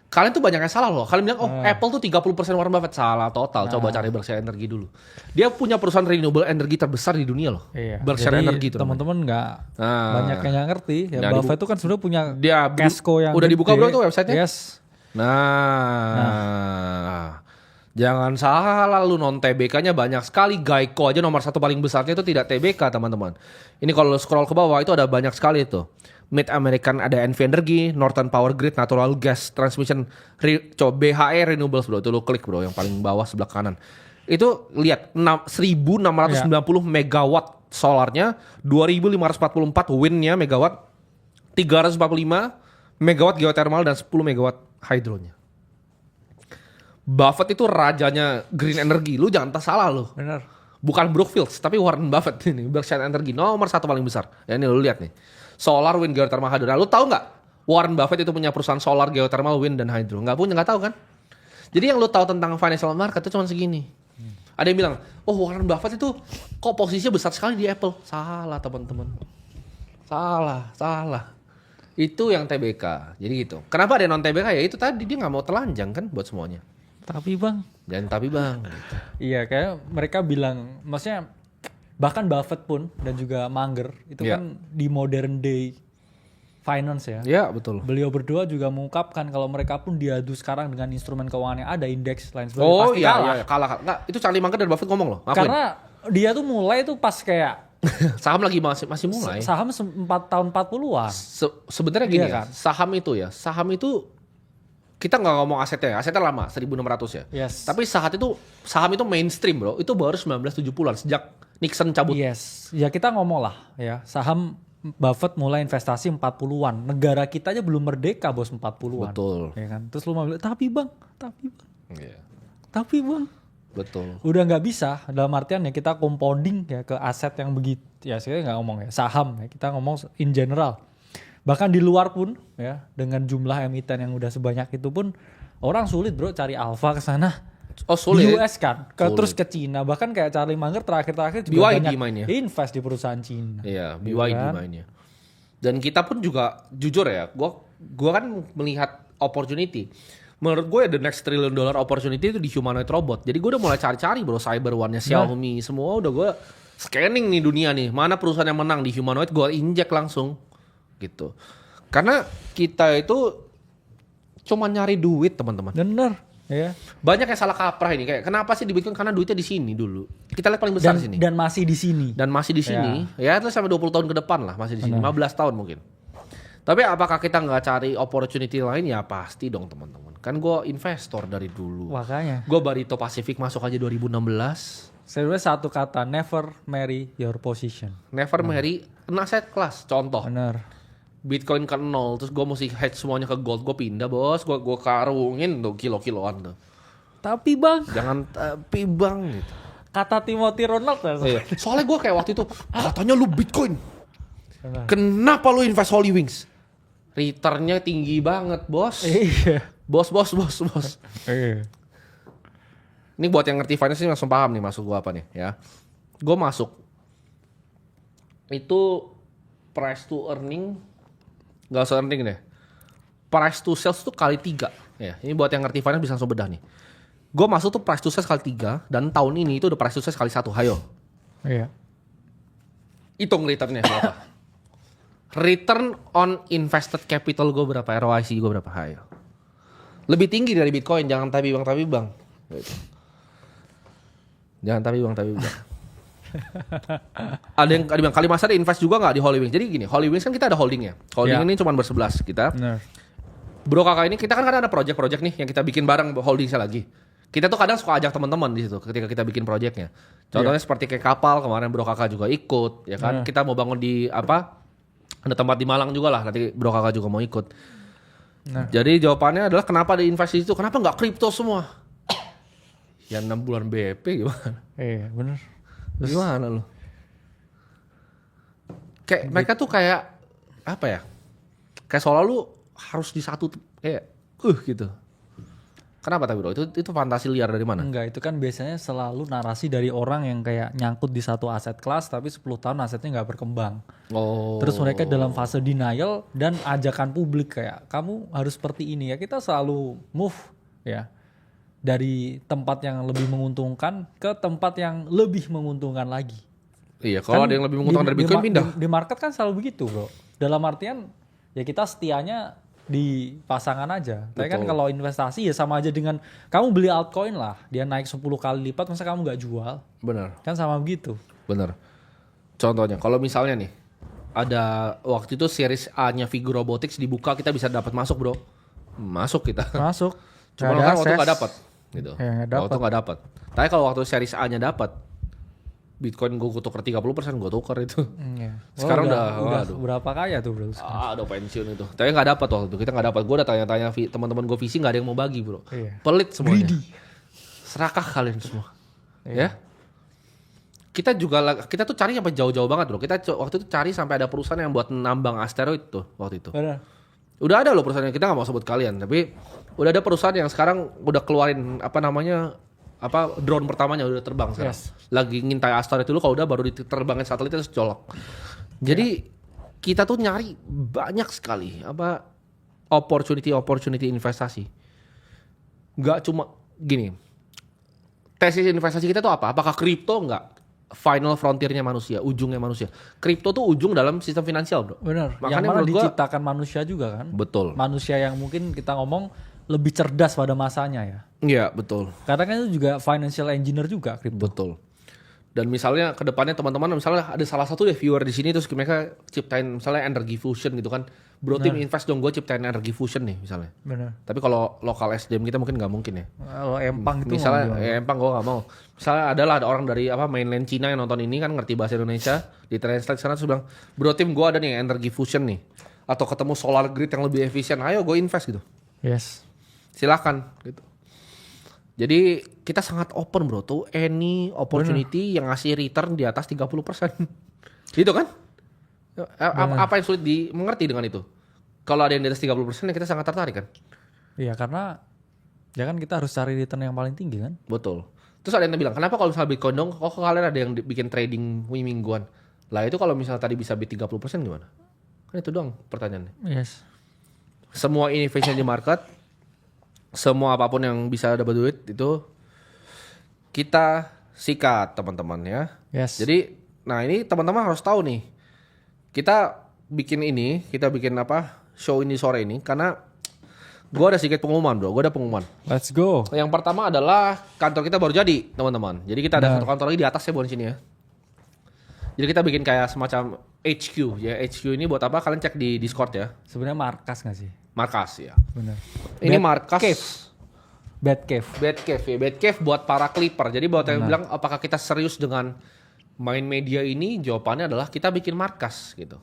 Kalian tuh banyak yang salah loh. Kalian bilang, Apple tuh 30% Warren Buffett. Salah total. Coba cari Berkshire Energy dulu. Dia punya perusahaan renewable energy terbesar di dunia loh. Iya. Berkshire Jadi Energy tuh. teman-teman nggak banyak yang nggak ngerti. Ya, Nah, Buffett itu kan sebenarnya punya dia Casco yang udah dibuka gede. bro tuh websitenya? Yes. Nah. Jangan salah lu, non TBK-nya banyak sekali. Geico aja nomor 1 paling besarnya itu tidak TBK teman-teman. Ini kalau scroll ke bawah itu ada banyak sekali tuh. Mid American ada NV Energy, Northern Power Grid, Natural Gas Transmission, coba BHE Renewables bro. Itu lu klik bro yang paling bawah sebelah kanan. Itu lihat 1690 megawatt solarnya, 2544 windnya megawatt, 345 megawatt geothermal dan 10 megawatt hydronya. Buffett itu rajanya green energy. Lu jangan salah lu. Benar. Bukan Brookfield, tapi Warren Buffett ini. Berkshire Energy nomor 1 paling besar. Ya ini lu lihat nih. Solar, wind, geothermal, hydro. Nah, lu tahu nggak? Warren Buffett itu punya perusahaan solar, geothermal, wind, dan hydro. Nggak punya, nggak tahu kan? Jadi yang lu tahu tentang financial market itu cuma segini. Ada yang bilang, oh Warren Buffett itu kok posisinya besar sekali di Apple. Salah teman-teman. Salah. Itu yang TBK. Jadi gitu. Kenapa ada non TBK? Ya itu tadi dia nggak mau telanjang kan buat semuanya. Tapi bang. Dan tapi bang. Gitu. Iya kayak mereka bilang, maksudnya bahkan Buffett pun dan juga Munger itu kan di modern day finance ya. Iya betul. Beliau berdua juga mengungkapkan kalau mereka pun diadu sekarang dengan instrumen keuangan yang ada, indeks lain sebagainya. Oh pasti iya, kalah. iya kalah. Nggak, itu Charlie Munger dan Buffett ngomong loh. Ngakuin. Karena dia tuh mulai tuh pas kayak saham lagi masih mulai. saham 4 tahun 40-an. Sebenarnya gini Iya kan? Saham itu kita nggak ngomong asetnya lama 1.600 ya. Yes. Tapi saham itu mainstream bro. Itu baru 1970-an sejak Nixon cabut. Yes. Ya kita ngomong lah ya, saham Buffett mulai investasi 40-an. Negara kita aja belum merdeka bos 40-an. Betul. Ya kan? Terus lu mau bilang, tapi bang. Iya. Tapi bang. Betul. Udah nggak bisa dalam artian ya kita compounding ya ke aset yang begitu. Ya saya nggak ngomong ya saham ya, kita ngomong in general. Bahkan di luar pun ya dengan jumlah emiten yang udah sebanyak itu pun orang sulit bro cari alpha ke sana. Oh sulit. Di US kan, terus ke Cina, bahkan kayak Charlie Munger terakhir juga BYD banyak mainnya. invest di perusahaan Cina. Iya, Gitu BYD kan? mainnya. Dan kita pun juga jujur ya, gua kan melihat opportunity. Menurut gue the next $1 trillion opportunity itu di humanoid robot. Jadi gue udah mulai cari-cari bro, Cyber One-nya Xiaomi, semua udah gue scanning nih dunia nih. Mana perusahaan yang menang di humanoid, gue injek langsung gitu. Karena kita itu cuma nyari duit teman-teman. Bener, ya. Banyak yang salah kaprah ini, kayak kenapa sih di Bitcoin, karena duitnya di sini dulu. Kita lihat paling besar di sini. Dan masih di sini. Dan masih di sini. Ya itu sampai 20 tahun ke depan lah masih di sini. 15 tahun mungkin. Tapi apakah kita nggak cari opportunity lain? Ya pasti dong teman-teman. Kan gue investor dari dulu. Makanya. Gue Barito Pacific masuk aja 2016. Sebenarnya satu kata, never marry your position. Never marry an asset class. Contoh. Bener. Bitcoin ke 0. Terus gue mesti hedge semuanya ke gold. Gue pindah bos. Gue karungin tuh kilo-kiloan tuh. Tapi bang. Jangan tapi bang gitu. Kata Timothy Ronald ya. Iya. Soalnya gue kayak waktu itu. Katanya lu Bitcoin. Bener. Kenapa lu invest Holy Wings? Returnnya tinggi banget bos. Iya. Bos. Iya. Ini buat yang ngerti finance ini langsung paham nih masuk gua apa nih ya. Gua masuk. Itu price to earning. Gak usah earning deh. Price to sales tuh kali 3. Ya, ini buat yang ngerti finance bisa langsung bedah nih. Gua masuk tuh price to sales kali 3. Dan tahun ini itu udah price to sales kali 1. Hayo. Iya. Hitung returnnya berapa. Return on invested capital gue berapa? ROIC gue berapa? Hayo. Lebih tinggi dari Bitcoin. Jangan tapi bang. Gitu. Jangan tapi bang. Ada yang bilang kali masa ada invest juga nggak di Holy Wings. Jadi gini, Holy Wings kan kita ada holdingnya. Holding ini cuma ber-11 kita. Bener. Bro kakak ini kita kan ada project-project nih yang kita bikin bareng holdingnya lagi. Kita tuh kadang suka ajak teman-teman di situ ketika kita bikin projectnya. Contohnya seperti kayak kapal kemarin bro kakak juga ikut, ya kan? Kita mau bangun di Ada tempat di Malang juga lah, nanti Bro Kakak juga mau ikut. Nah. Jadi jawabannya adalah kenapa ada investasi itu? Kenapa nggak kripto semua? Ya 6 bulan BP gimana? Iya bener. Gimana lu? Kayak mereka tuh kayak apa ya? Kayak seolah lu harus di satu kayak gitu. Kenapa tapi bro? Itu fantasi liar dari mana? Enggak, itu kan biasanya selalu narasi dari orang yang kayak nyangkut di satu aset kelas tapi 10 tahun asetnya nggak berkembang. Oh. Terus mereka dalam fase denial dan ajakan publik kayak kamu harus seperti ini ya. Kita selalu move ya dari tempat yang lebih menguntungkan ke tempat yang lebih menguntungkan lagi. Iya, kalau ada yang lebih menguntungkan dari Bitcoin pindah. Di market kan selalu begitu, bro. Dalam artian ya kita setianya di pasangan aja. Tapi kan kalau investasi ya sama aja dengan kamu beli altcoin lah, dia naik 10 kali lipat, masa kamu nggak jual? Benar. Kan sama begitu. Benar. Contohnya, kalau misalnya nih ada waktu itu series A-nya Figur Robotics dibuka, kita bisa dapat masuk, bro. Masuk kita. Masuk. Cuma Nggak ada kan waktu akses. nggak dapat, gitu. Ya, nggak dapat. Waktu nggak dapat. Tapi kalau waktu series A-nya dapat, Bitcoin gue tuker 30%, gue tuker itu. Iya. Sekarang udah udah berapa kaya tuh, bro? Udah pensiun itu. Tapi nggak dapat waktu itu. Kita nggak dapat. Gue udah tanya-tanya teman-teman gue visi, nggak ada yang mau bagi, bro. Iya. Pelit semuanya. Greedy. Serakah kalian semua. Iya. Ya. Kita tuh cari sampai jauh-jauh banget, bro. Kita waktu itu cari sampai ada perusahaan yang buat nambang asteroid tuh waktu itu. Benar. Udah ada loh perusahaan yang kita nggak mau sebut kalian, tapi udah ada perusahaan yang sekarang udah keluarin drone pertamanya udah terbang sekarang. Yes. Lagi ngintai asteroid dulu, kalau udah baru diterbangin satelit terus colok. Jadi kita tuh nyari banyak sekali opportunity investasi. Gak cuma gini. Tesis investasi kita tuh apa? Apakah kripto? Enggak. Final frontiernya manusia, ujungnya manusia. Kripto tuh ujung dalam sistem finansial, bro. Benar. Makanya Yang mana menurut gua- diciptakan manusia juga kan? Betul. Manusia yang mungkin kita ngomong lebih cerdas pada masanya ya. Iya, betul. Karena kan itu juga financial engineer juga kripto. Betul. Dan misalnya ke depannya teman-teman misalnya ada salah satu deh viewer di sini terus mereka ciptain misalnya energy fusion gitu kan. Bro tim invest dong, gue ciptain energy fusion nih misalnya. Benar. Tapi kalau lokal SDM kita mungkin nggak mungkin ya. Kalau Empang itu Misalnya Empang gue nggak mau. Misalnya ada orang dari mainland Cina yang nonton ini kan ngerti bahasa Indonesia, di translate sana terus bilang, bro tim gue ada nih energy fusion nih. Atau ketemu solar grid yang lebih efisien, ayo gue invest gitu. Yes. Silakan gitu. Jadi kita sangat open bro tuh any opportunity yang ngasih return di atas 30%. Gitu kan? Apa yang sulit dimengerti dengan itu? Kalau ada yang di atas 30% ya kita sangat tertarik kan? Iya karena ya kan kita harus cari return yang paling tinggi kan? Betul. Terus ada yang bilang, kenapa kalau misalnya Bitcoin dong, kok kalian ada yang bikin trading mingguan? Lah itu kalau misalnya tadi bisa beat 30% gimana? Kan itu doang pertanyaannya. Yes. Semua innovation di market, semua apapun yang bisa dapat duit itu kita sikat teman-teman ya. Yes. Jadi, nah ini teman-teman harus tahu nih. Kita bikin show ini sore ini karena gue ada sedikit pengumuman bro, gue ada pengumuman. Let's go. Yang pertama adalah kantor kita baru jadi teman-teman. Jadi kita ada satu kantor lagi di atas ya bukan sini ya. Jadi kita bikin kayak semacam HQ ya. HQ ini buat apa? Kalian cek di Discord ya. Sebenarnya markas nggak sih? Markas ya. Benar. Ini Bad markas. Cave. Bad cave. Bad Cave ya. Bad Cave buat para clipper. Jadi buat yang bilang apakah kita serius dengan main media ini? Jawabannya adalah kita bikin markas gitu.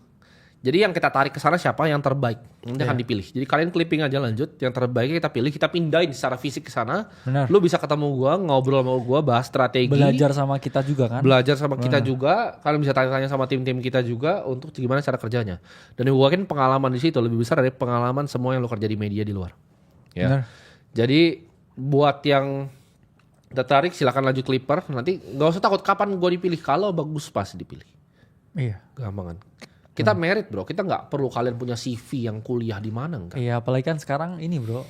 Jadi yang kita tarik ke sana siapa yang terbaik nanti akan dipilih. Jadi kalian clipping aja lanjut, yang terbaik kita pilih, kita pindahin secara fisik ke sana. Benar. Lu bisa ketemu gua, ngobrol sama gua, bahas strategi, Belajar sama kita juga kan? belajar sama kita juga. Kalian bisa tanya-tanya sama tim-tim kita juga untuk gimana cara kerjanya. Dan gua yakin pengalaman di situ lebih besar dari pengalaman semua yang lu kerja di media di luar. Ya. Benar. Jadi buat yang tertarik silakan lanjut clipper. Nanti nggak usah takut kapan gua dipilih, kalau bagus pasti dipilih. Iya. Gampang kan? Kita merit bro, kita nggak perlu kalian punya CV yang kuliah di mana enggak. Iya, apalagi kan sekarang ini bro,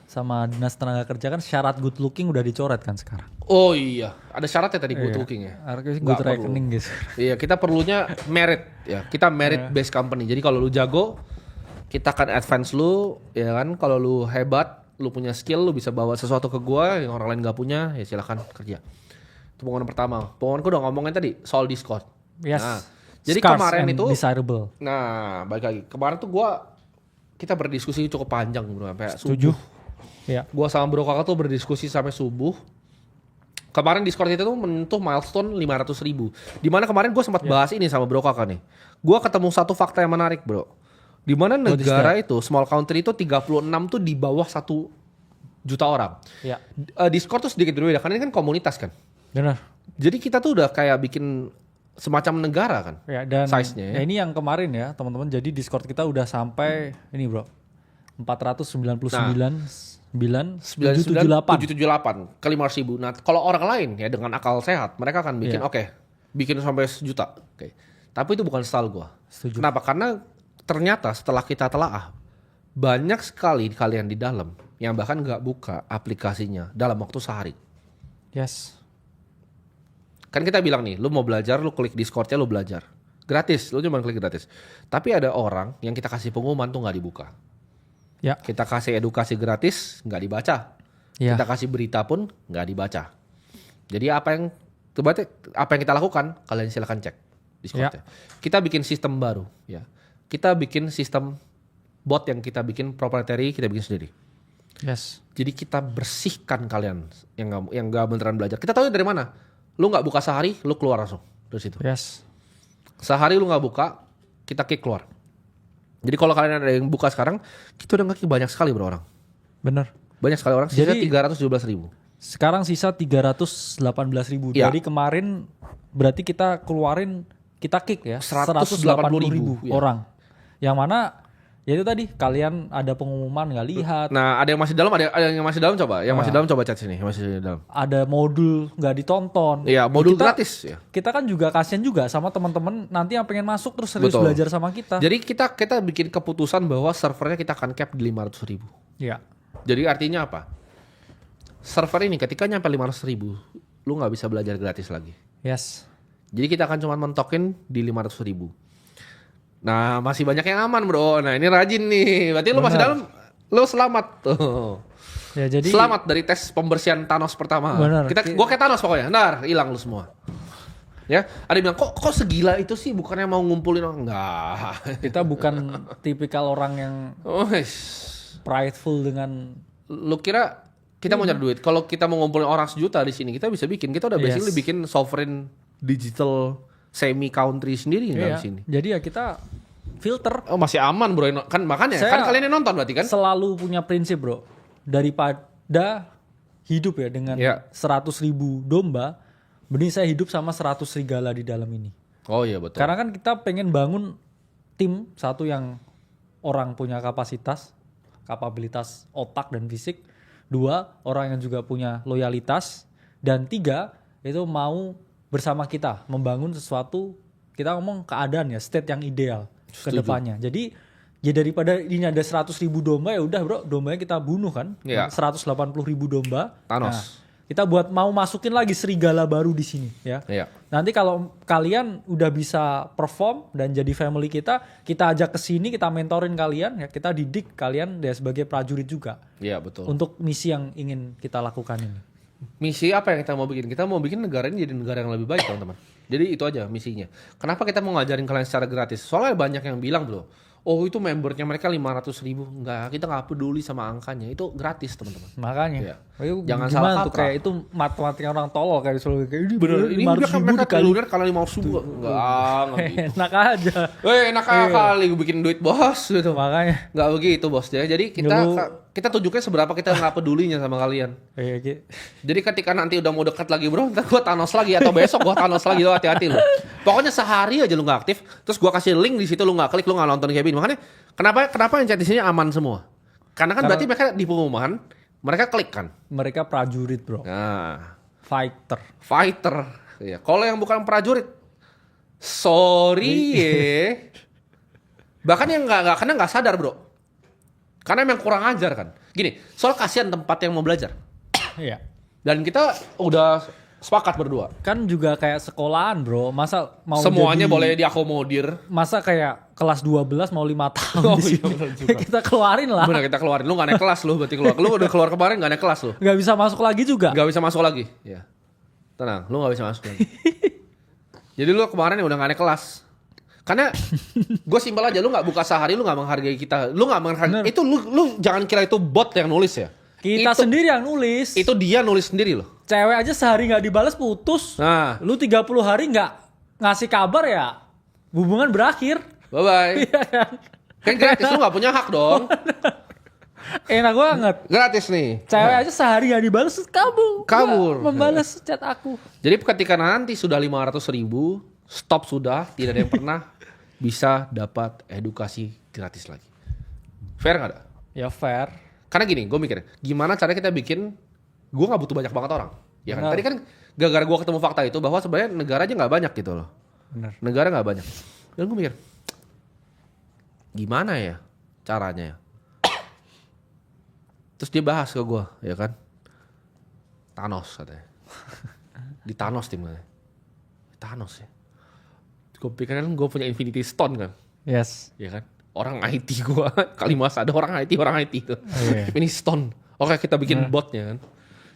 sama dinas tenaga kerja kan syarat good looking udah dicoret kan sekarang. Oh iya, ada syaratnya tadi good looking ya. Harusnya Nggak good perlu. reckoning guys. Iya, kita perlunya merit ya. Kita merit based company. Jadi kalau lu jago, kita akan advance lu, ya kan. Kalau lu hebat, lu punya skill, lu bisa bawa sesuatu ke gua yang orang lain nggak punya, ya silakan kerja. Itu pengumuman pertama. Pengumuman gua udah ngomongin tadi soal Discord. Yes. Nah, jadi Scarce kemarin and itu, desirable. nah balik lagi. Kemarin tuh kita berdiskusi cukup panjang bro, sampai Setuju. subuh. Iya. Gua sama Bro Kakak tuh berdiskusi sampai subuh. Kemarin Discord itu tuh menyentuh milestone 500.000. Dimana kemarin gue sempat bahas ini sama Bro Kakak nih. Gue ketemu satu fakta yang menarik bro. Dimana negara itu, small country itu 36 tuh di bawah 1 juta orang. Ya. Discord tuh sedikit berbeda, karena ini kan komunitas kan. Benar. Jadi kita tuh udah kayak bikin semacam negara kan. Ya, dan size-nya ya. ini yang kemarin ya teman-teman. Jadi Discord kita udah sampai ini bro. 499,778 ke 500.000. Nah kalau orang lain ya dengan akal sehat, mereka akan bikin bikin sampai 1 juta. Oke. Tapi itu bukan style gue. Setuju. Kenapa? Karena ternyata setelah kita telaah, banyak sekali kalian di dalam yang bahkan nggak buka aplikasinya dalam waktu sehari. Yes. Kan kita bilang nih, lu mau belajar, lu klik Discord-nya, lu belajar. Gratis, lu cuma klik gratis. Tapi ada orang yang kita kasih pengumuman tuh nggak dibuka. Ya. Kita kasih edukasi gratis, nggak dibaca. Ya. Kita kasih berita pun nggak dibaca. Jadi apa yang kita lakukan, kalian silakan cek Discord-nya. Kita bikin sistem baru, ya. Kita bikin sistem bot yang kita bikin proprietary, kita bikin sendiri. Yes. Jadi kita bersihkan kalian yang nggak beneran belajar. Kita tahu dari mana. Lu nggak buka sehari, lu keluar langsung dari situ. Yes. Sehari lu nggak buka, kita kick keluar. Jadi kalau kalian ada yang buka sekarang, kita udah nge-kick banyak sekali bro orang. Bener. Banyak sekali orang. Sisa Jadi 317.000. sekarang sisa 318.000. Ya. Jadi kemarin berarti kita kick ya 180.000 180.000 ya. orang. Yang mana ya itu tadi kalian ada pengumuman nggak lihat, Nah ada yang masih dalam, ada yang masih dalam coba. Yang masih dalam coba chat sini, yang masih dalam. ada modul nggak ditonton. Iya, modul Kita- gratis ya. Kita kan juga kasihan juga sama teman-teman nanti yang pengen masuk terus serius Betul. belajar sama kita. Jadi kita bikin keputusan bahwa servernya kita akan cap di 500.000. Iya. Jadi artinya apa? Server ini ketika nyampe 500.000, lu nggak bisa belajar gratis lagi. Yes. Jadi kita akan cuma mentokin di 500.000. Nah masih banyak yang aman bro. Nah ini rajin nih. Berarti lu masih Benar. dalam, lu selamat tuh. Ya jadi Selamat dari tes pembersihan Thanos pertama. Benar. Gua kayak Thanos pokoknya. Ntar hilang lu semua. Ya, ada yang bilang kok segila itu sih, bukannya mau ngumpulin orang? Enggak. kita bukan tipikal orang yang Oh, prideful dengan lu kira kita mau nyari duit? Kalau kita mau ngumpulin orang 1 juta di sini, kita bisa bikin. Kita udah basically Yes. bikin sovereign digital semi country sendiri iya. dalam sini. Jadi ya kita filter. Oh masih aman bro, kan makanya Saya kan kalian yang nonton berarti kan? Selalu punya prinsip bro, daripada hidup ya dengan Iya. 100.000 domba, mending saya hidup sama 100 serigala di dalam ini. Oh iya betul. Karena kan kita pengen bangun tim, satu yang orang punya kapabilitas otak dan fisik, 2 orang yang juga punya loyalitas, dan 3 itu mau bersama kita membangun sesuatu, kita ngomong keadaan ya, state yang ideal ke Setuju. depannya. Jadi ya daripada ini ada 100.000 domba, ya udah bro, dombanya kita bunuh kan. Iya. 180.000 domba. Thanos. Nah, kita buat mau masukin lagi serigala baru di sini ya. Iya. Nanti kalau kalian udah bisa perform dan jadi family kita ajak ke sini, kita mentorin kalian ya, kita didik kalian ya sebagai prajurit juga Iya betul. untuk misi yang ingin kita lakukan ini. Misi apa yang kita mau bikin? Kita mau bikin negara ini jadi negara yang lebih baik teman-teman. Jadi itu aja misinya. Kenapa kita mau ngajarin kalian secara gratis? Soalnya banyak yang bilang bro, oh itu membernya mereka 500.000. Enggak, kita nggak peduli sama angkanya. Itu gratis temanteman. Makanya Iya. Ayo, Jangan gimana salah tuh kaprah. kayak itu matematika orang tolol kayak selalu kayak ini Bener, ini udah kan 500.000 mereka dikali. triliuner karena 500.000. Enggak gitu. Enak aja. Enak kali gue bikin duit bos gitu. Makanya Nggak begitu bos ya. Jadi kita tunjuknya seberapa kita nggak pedulinya sama kalian. Jadi ketika nanti udah mau dekat lagi bro, ntar gue Thanos lagi atau besok gue Thanos lagi, lo hati-hati lo. Pokoknya sehari aja lu nggak aktif, terus gue kasih link di situ lu nggak klik, lu nggak nonton kayak gini. Makanya kenapa yang chat di sini aman semua? Karena kan berarti mereka di pengumuman mereka klik kan. mereka prajurit bro, Nah, fighter. ya. Kalau yang bukan prajurit, sorry ya. Bahkan yang nggak sadar bro. Karena emang kurang ajar kan. Gini, soal kasihan tempat yang mau belajar. Iya. Dan kita udah sepakat berdua. Kan juga kayak sekolahan bro, masa mau Semuanya jadi- boleh diakomodir. Masa kayak kelas 12 mau 5 tahun Oh, di iya, sini. bener juga. Kita keluarin lah. Bener kita keluarin. Lu gak naik kelas lu berarti keluar. Lu udah keluar kemarin gak naik kelas lu. Nggak bisa masuk lagi juga. Gak bisa masuk lagi. Ya. Tenang, lu gak bisa masuk lagi. Jadi lu kemarin udah gak naik kelas. Karena gue simpel aja, lu gak buka sehari, lu gak menghargai kita. Lu gak menghargai. Bener. Itu lu jangan kira itu bot yang nulis ya. Kita itu, sendiri yang nulis. Itu dia nulis sendiri loh. Cewek aja sehari nggak dibalas putus. Nah, Lu 30 hari nggak ngasih kabar ya hubungan berakhir. bye-bye. Iya kan? Kan gratis, lu gak punya hak dong. Enak banget. Gratis nih. Cewek aja sehari nggak dibalas kabur. Kabur. Nggak membalas chat aku. Jadi ketika nanti sudah 500.000, stop sudah, tidak ada yang pernah bisa dapat edukasi gratis lagi. Fair gak ada? Ya fair. Karena gini, gue mikir, gimana cara kita bikin, gue gak butuh banyak banget orang. Ya kan? Benar. Tadi kan gara-gara gue ketemu fakta itu, bahwa sebenarnya negara aja gak banyak gitu loh. Bener. Negara gak banyak. Dan gue mikir, gimana ya caranya ya? Terus dia bahas ke gue, ya kan? Thanos katanya. Di Thanos timnya. Thanos ya. Gue pikir kan gue punya Infinity Stone kan. Yes. Ya kan? Orang IT gue. Kali mas ada orang IT itu. Iya. Infinity Stone. Oke kita bikin botnya kan.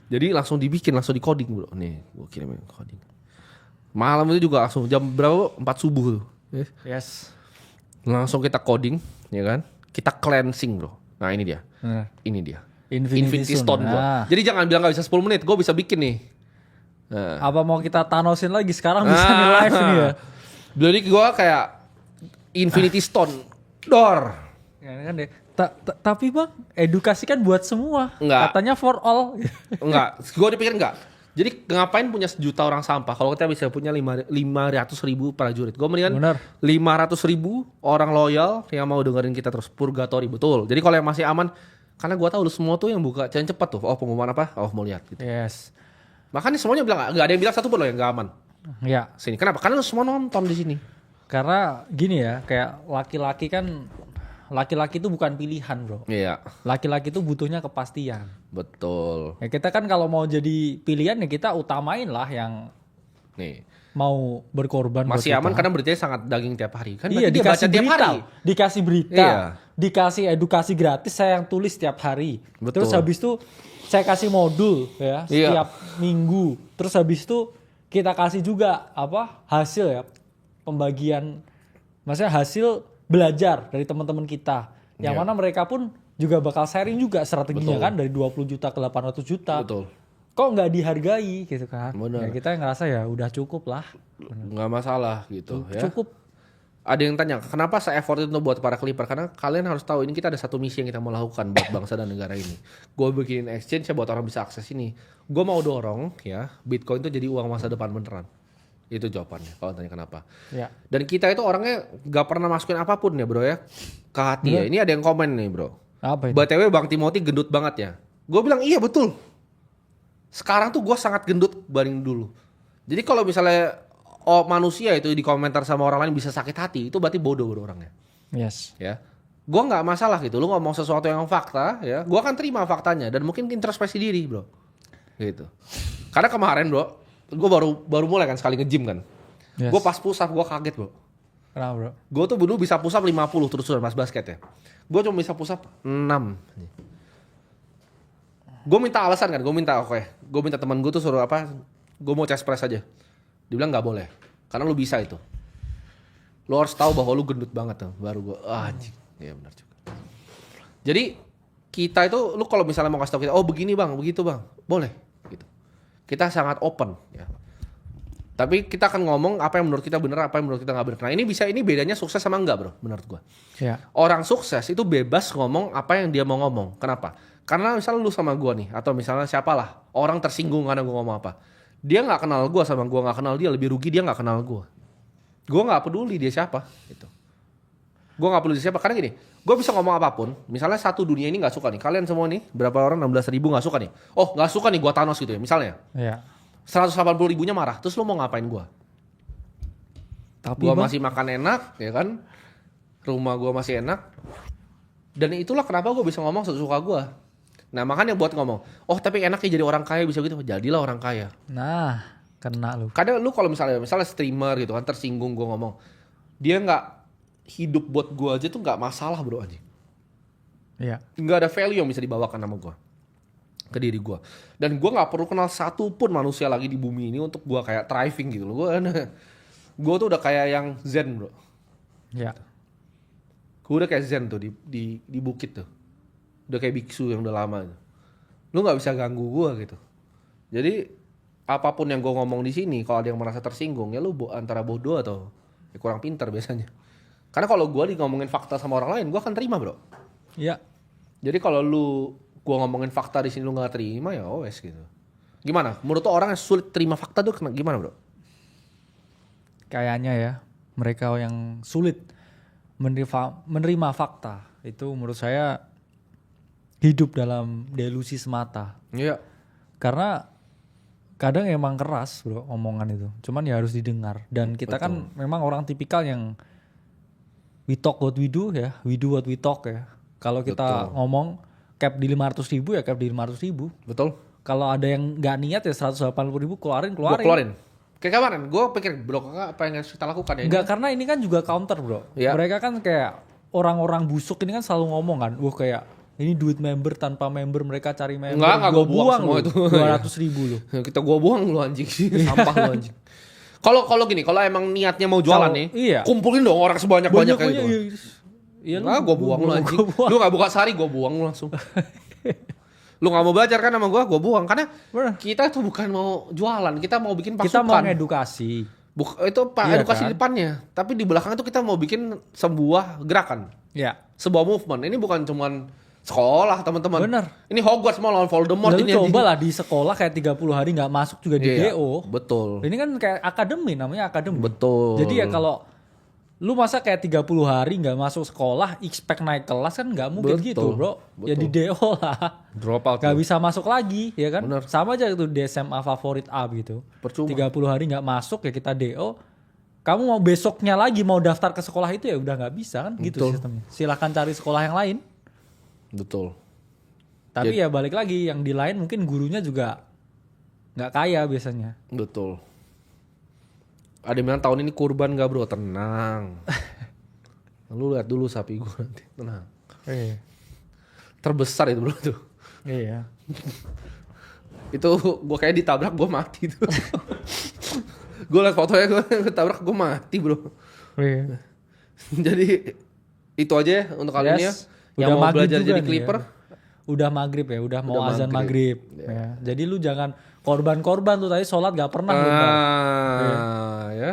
Jadi langsung dibikin, langsung di coding bro. Nih gue kirimin coding. Malam itu juga langsung jam berapa? 4 subuh tuh. Yes. Langsung kita coding, ya kan? Kita cleansing bro. Nah ini dia. Bener. Ini dia. Infinity Stone bro. Nah. Jadi jangan bilang gak bisa 10 menit. Gue bisa bikin nih. Nah. Apa mau kita Thanosin lagi sekarang bisa nih live nih ya. Jadi gue kayak Infinity Stone. Dor. Ya kan deh. Tapi bang, edukasi kan buat semua. Enggak. Katanya for all. Enggak. Gue dipikir enggak. Jadi ngapain punya 1 juta orang sampah kalau kita bisa punya 500.000 prajurit. Gue mendingan Bener. 500.000 orang loyal yang mau dengerin kita terus. Purgatory, betul. Jadi kalau yang masih aman, karena gue tahu lu semua tuh yang buka jangan cepet tuh. Oh pengumuman apa? Oh mau lihat gitu. Yes. Makanya semuanya bilang nggak ada yang bilang satu pun loh yang nggak aman. Ya. Sini. Kenapa? Karena lu semua nonton di sini. Karena gini ya, kayak laki-laki itu bukan pilihan bro. Iya. Laki-laki itu butuhnya kepastian. Betul. Ya kita kan kalau mau jadi pilihan ya kita utamain lah yang Nih. mau berkorban. Masih buat aman kita. karena beritanya sangat daging tiap hari. Kan Iya berarti dia dikasih baca tiap berita, hari. dikasih berita, Iya. dikasih edukasi gratis saya yang tulis tiap hari. Betul. Terus habis itu saya kasih modul ya Iya. setiap minggu. Terus habis itu kita kasih juga apa hasil ya pembagian, maksudnya hasil belajar dari teman-teman kita. Yang Iya. mana mereka pun juga bakal sharing juga strateginya Betul. kan dari 20 juta ke 800 juta. Betul. Kok nggak dihargai gitu kan? Bener. Ya kita ngerasa ya udah cukup lah. Nggak masalah gitu ya. Cukup. Ada yang tanya, kenapa se-effort itu buat para Clipper? Karena kalian harus tahu ini kita ada satu misi yang kita mau lakukan buat bangsa dan negara ini. Gue bikin exchange ya buat orang bisa akses ini. Gue mau dorong ya Bitcoin itu jadi uang masa depan beneran. Itu jawabannya kalau tanya kenapa. Ya. Dan kita itu orangnya gak pernah masukin apapun ya bro ya ke hati ya. Ini ada yang komen nih bro. Apa itu? BTW Bang Timothy gendut banget ya. Gue bilang iya betul. Sekarang tuh gue sangat gendut banding dulu. Jadi kalau misalnya manusia itu di komentar sama orang lain bisa sakit hati, itu berarti bodoh bro orangnya. Yes. Ya, gue nggak masalah gitu. Lu ngomong sesuatu yang fakta, ya, gue akan terima faktanya dan mungkin introspeksi diri bro. Gitu. Karena kemarin bro, gue baru mulai kan sekali nge-gym kan. Yes. Gue pas push up gue kaget bro. Kenapa bro? Gue tuh dulu bisa push up 50 terus-terusan pas basket ya. Gue cuma bisa push up 6. Gue minta alasan kan, gue minta teman gue tuh suruh apa, gue mau chest press aja. Dia bilang nggak boleh, karena lu bisa itu. Lu harus tahu bahwa lu gendut banget tuh, baru gue, anjing, iya benar juga. Jadi kita itu, lu kalau misalnya mau kasih tahu kita, oh begini bang, begitu bang, boleh, gitu. Kita sangat open, ya. Tapi kita akan ngomong apa yang menurut kita benar, apa yang menurut kita nggak benar. Nah ini bedanya sukses sama enggak bro, menurut gue. Ya. Orang sukses itu bebas ngomong apa yang dia mau ngomong. Kenapa? Karena misalnya lu sama gue nih, atau misalnya siapalah, orang tersinggung karena gue ngomong apa. Dia nggak kenal gue sama gue nggak kenal dia, lebih rugi dia nggak kenal gue. Gue nggak peduli dia siapa, gitu. Gue nggak peduli siapa karena gini, gue bisa ngomong apapun. Misalnya satu dunia ini nggak suka nih, kalian semua nih berapa orang 16.000 nggak suka nih. Oh nggak suka nih gue Thanos gitu ya, misalnya. Ya. 180.000 marah, terus lu mau ngapain gue? Tapi Gue bang, masih makan enak, ya kan? Rumah gue masih enak. Dan itulah kenapa gue bisa ngomong sesuka gue. Nah makanya buat ngomong, oh tapi enaknya jadi orang kaya bisa gitu, jadilah orang kaya. nah kena lu. Kadang lu kalau misalnya streamer gitu kan tersinggung gue ngomong, dia nggak hidup buat gue aja tuh nggak masalah bro anjing. Iya. Nggak ada value yang bisa dibawakan sama gue ke diri gue. Dan gue nggak perlu kenal satu pun manusia lagi di bumi ini untuk gue kayak thriving gitu loh. Gue tuh udah kayak yang zen bro. Ya. Gue udah kayak zen tuh di bukit tuh. Udah kayak biksu yang udah lama. Lu nggak bisa ganggu gue gitu. Jadi apapun yang gue ngomong di sini, kalau ada yang merasa tersinggung, ya lu antara bodoh atau ya kurang pintar biasanya. Karena kalau gue ngomongin fakta sama orang lain, gue akan terima bro. Iya. Jadi kalau gue ngomongin fakta di sini lu nggak terima ya wes gitu. Gimana? Menurut lo orang yang sulit terima fakta tuh gimana bro? Kayaknya ya mereka yang sulit menerima fakta itu menurut saya hidup dalam delusi semata. Iya. Karena kadang emang keras bro omongan itu. Cuman ya harus didengar. Dan kita kan memang orang tipikal yang we talk what we do ya. We do what we talk ya. Kalau kita ngomong cap di 500.000 ya cap di 500.000. Betul. Kalau ada yang gak niat ya 180.000 keluarin. Gua keluarin. Kayak kemarin, gue pikir bro kakak apa yang harus kita lakukan ya? Enggak, karena ini kan juga counter bro. Ya. Mereka kan kayak orang-orang busuk ini kan selalu ngomong kan. Wah kayak ini duit member tanpa member mereka cari member. Enggak gue buang semua itu. 200.000 loh. Kita gue buang lu anjing. Sampah lu anjing. Kalau gini, kalau emang niatnya mau jualan nih, iya. kumpulin dong orang sebanyak-banyaknya gitu. Iya, Enggak, gue buang lu anjing. Lu gak buka sehari, gue buang lu langsung. Lu gak mau belajar kan sama gue buang. Karena kita tuh bukan mau jualan, kita mau bikin pasukan. Kita mau ngedukasi. Itu Iya edukasi kan? di depannya. Tapi di belakang itu kita mau bikin sebuah gerakan. Ya. Sebuah movement. Ini bukan cuman sekolah teman-teman. Bener. Ini Hogwarts mau lawan Voldemort. Lalu ini coba lah di sekolah kayak 30 hari gak masuk juga di Iya, DO. betul. Ini kan kayak akademi, namanya akademi. Betul. Jadi ya kalau lu masa kayak 30 hari gak masuk sekolah, expect naik kelas kan gak mungkin Betul, gitu bro. betul. Ya di DO lah. Drop out. Gak bisa masuk lagi ya kan. Bener. Sama aja itu di SMA favorit A gitu. Percuma. 30 hari gak masuk ya kita DO. Kamu mau besoknya lagi mau daftar ke sekolah itu ya udah gak bisa kan gitu Betul. sistemnya. Silahkan cari sekolah yang lain. Betul. Tapi ya balik lagi yang di lain mungkin gurunya juga gak kaya biasanya. Betul. Ada yang bilang tahun ini kurban gak bro? Tenang. Lu lihat dulu sapi gue nanti. Tenang. Terbesar itu bro tuh. Iya. Itu gue kayak ditabrak gue mati tuh. Gue liat fotonya gue ketabrak gue mati bro. Iya. Jadi itu aja ya untuk kali ini ya. Yang Udah mau maghrib belajar juga jadi nih clipper. ya. Udah maghrib ya, udah mau Udah azan maghrib. maghrib. Ya. Jadi lu jangan korban-korban tuh tadi sholat gak pernah lu ntar. Ya.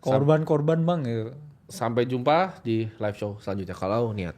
Korban-korban bang gitu. Sampai jumpa di live show selanjutnya kalau niat.